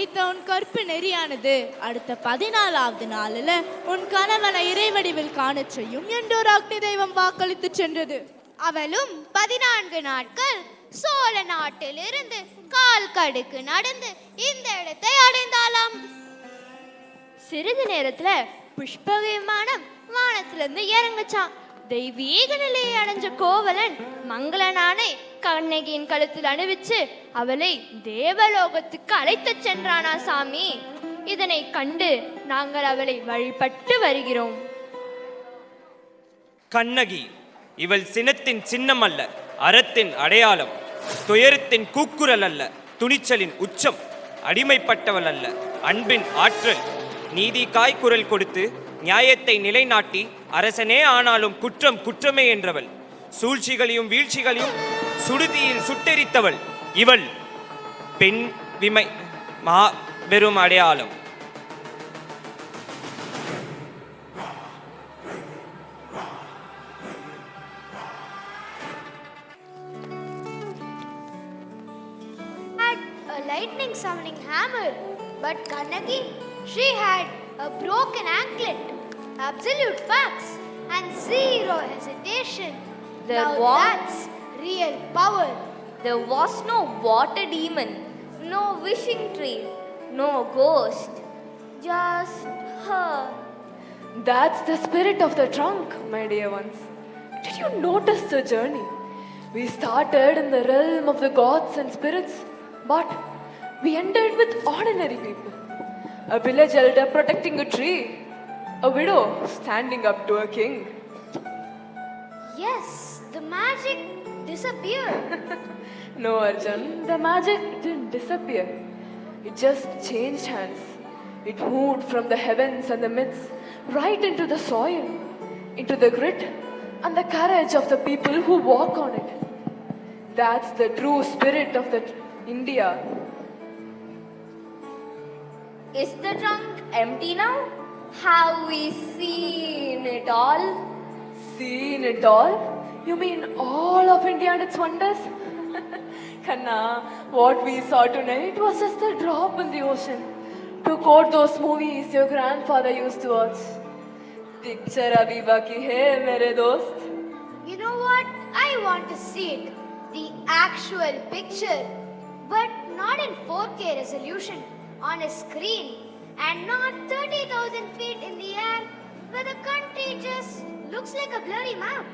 வைத்த உன் கற்பு நெறியானது அடுத்த 14வது நாளில் உன் கணவனை இறைவடிவில் காணச் செய்யும் என்றொரு அக்னி தெய்வம் வாக்களித்து சென்றது. அவளும் 14 நாட்கள் சோழ நாட்டிலிருந்து கால் கடுக்கு நடந்து இந்த இடத்தை அடைந்தாளாம். சிறிது நேரத்துல புஷ்ப விமானம் வானத்திலிருந்து இறங்குச்சான். தெய்வீக நிலையை அடைஞ்ச கோவலன் மங்களனானை கண்ணகியின் கழுத்தில் அணிவிச்சு அவளை தேவலோகத்துக்கு அழைத்து சென்றானா சாமி. இதனை கண்டு நாங்கள் அவளை வழிபட்டு வருகிறோம். கண்ணகி இவள் சினத்தின் சின்னம் அல்ல, அறத்தின் அடையாளம். துயரத்தின் கூக்குரல் அல்ல, துணிச்சலின் உச்சம். அடிமைப்பட்டவள் அல்ல, அன்பின் ஆற்றல். நீதிக்காய் குரல் கொடுத்து நியாயத்தை நிலைநாட்டி அரசனே ஆனாலும் குற்றம் குற்றமே என்றவள். சூழ்ச்சிகளையும் வீழ்ச்சிகளையும் சுடுதியில் சுட்டெரித்தவள் இவள். பெண் விமை வெறும் அடையாளம். A lightning summoning hammer, but Kanagi, she had a broken anklet. Absolute facts and zero hesitation. Now that's real power. There was no water demon, no wishing tree, no ghost, just her. That's the spirit of the trunk, my dear ones. Did you notice the journey? We started in the realm of the gods and spirits, but we ended with ordinary people. A village elder protecting a tree, a widow standing up to a king. Yes, the magic disappeared. No, Arjun, the magic didn't disappear. It just changed hands. It moved from the heavens and the myths right into the soil, into the grit and the courage of the people who walk on it. That's the true spirit of the India. Is the trunk empty now? Have we seen it all? Seen it all? You mean all of India and its wonders? Kanna, what we saw tonight was just a drop in the ocean. To quote those movies your grandfather used to watch. Picture abhi baki hai, mere dost. You know what? I want to see it. The actual picture. But not in 4K resolution. On a screen. And not 30,000 feet in the air. Where the country just looks like a blurry map.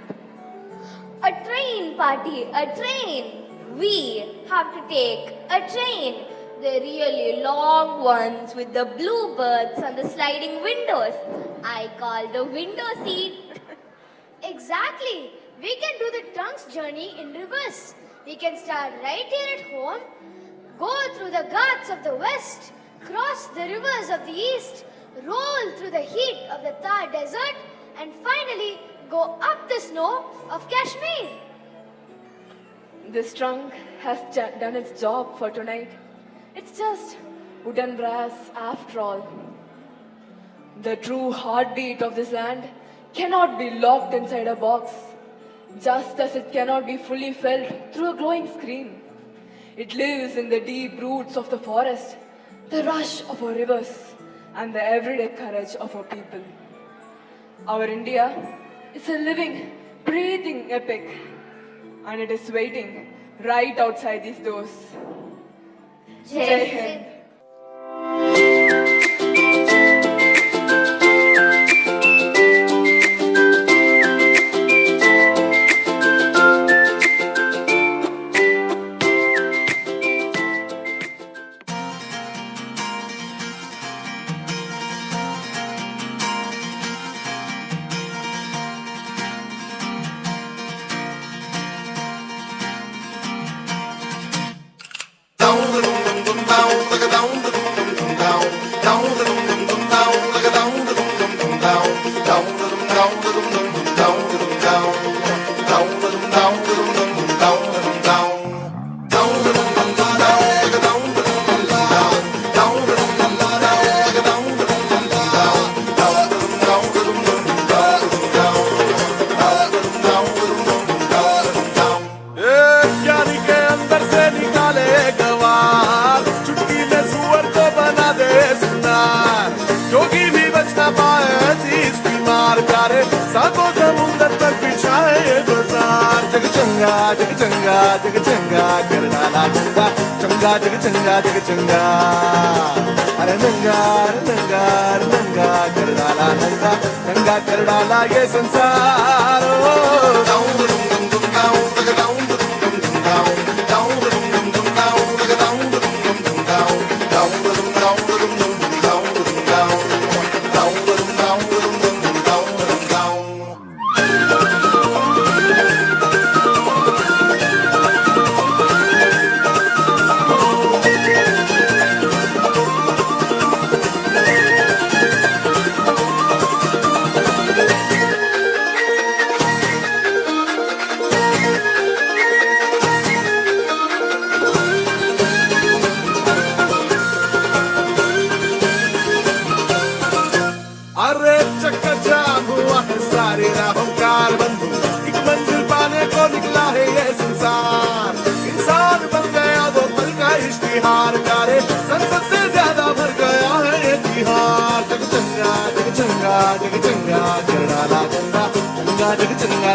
A train party, a train. We have to take a train. The really long ones with the blue berths and the sliding windows. I call the window seat. Exactly. We can do the trunk's journey in reverse. We can start right here at home, go through the Ghats of the west, cross the rivers of the east, roll through the heat of the Thar desert, and finally go up the snow of Kashmir. This trunk has done its job for tonight. It's just wooden brass after all. The true heartbeat of this land cannot be locked inside a box, just as it cannot be fully felt through a glowing screen. It lives in the deep roots of the forest, the rush of our rivers, and the everyday courage of our people. Our India is a living, breathing epic, and it is waiting right outside these doors. Jai Hind. Down, जग चंगा कर डाला चंगा चंगा जग चंगा अरे नंगा कर डाला नंगा कर डाला ये संसार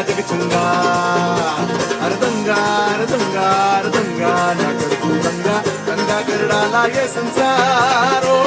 जग चंगा अरे दंगा ना कर तू दंगा कर डाला ये संसार ओ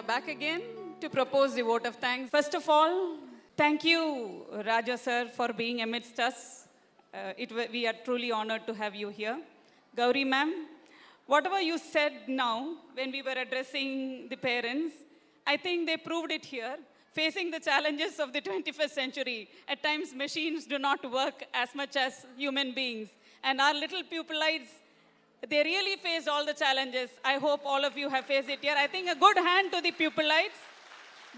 back again to propose the vote of thanks. First of all, thank you, Raja sir, for being amidst us. We are truly honored to have you here. Gowri ma'am, whatever you said now when we were addressing the parents, I think they proved it here. Facing the challenges of the 21st century, at times machines do not work as much as human beings. And our little pupilites, they really faced all the challenges. I hope all of you have faced it here. I think a good hand to the pupilites,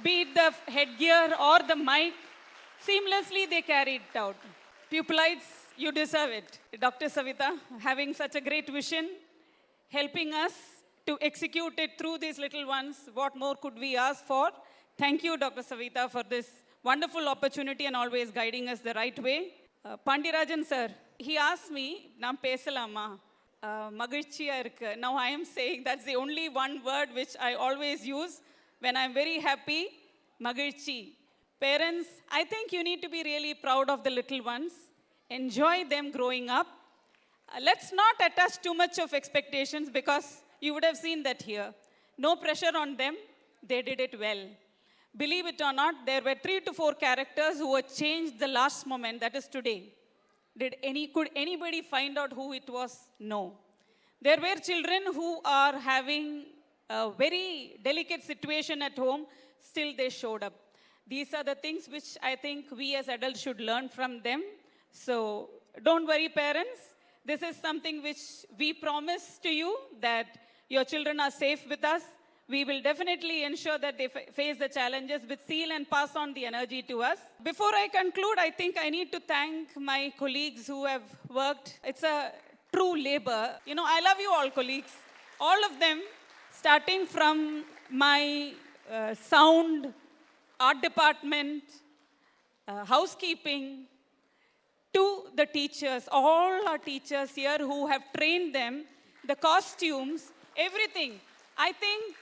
be it the headgear or the mic, seamlessly they carried it out. Pupilites, you deserve it. Dr. Saveetha, having such a great vision, helping us to execute it through these little ones, what more could we ask for? Thank you, Dr. Saveetha, for this wonderful opportunity and always guiding us the right way. Pandiarajan sir, he asked me, "Nam pesalama, magirchiya irukku." Now I am saying that's the only one word which I always use when I'm very happy, magirchi. Parents, I think you need to be really proud of the little ones. Enjoy them growing up. Let's not attach too much of expectations because you would have seen that here. No pressure on them. They did it well. Believe it or not, there were 3 to 4 characters who were changed the last moment, that is today. Could anybody find out who it was? No. There were children who are having a very delicate situation at home, still they showed up. These are the things which I think we as adults should learn from them. So don't worry, parents. This is something which we promise to you, that your children are safe with us. We will definitely ensure that they face the challenges with zeal and pass on the energy to us. Before I conclude, I think I need to thank my colleagues who have worked. It's a true labor. You know, I love you all colleagues. All of them, starting from my sound, art department, housekeeping, to the teachers, all our teachers here who have trained them, the costumes, everything. I think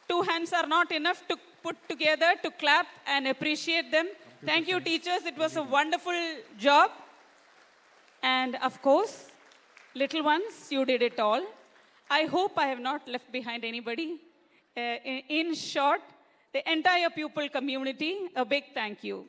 2 hands are not enough to put together to clap and appreciate them. Thank you, teachers. It was a wonderful job. And of course, little ones, you did it all. I hope I have not left behind anybody. In short, the entire pupil community, a big thank you.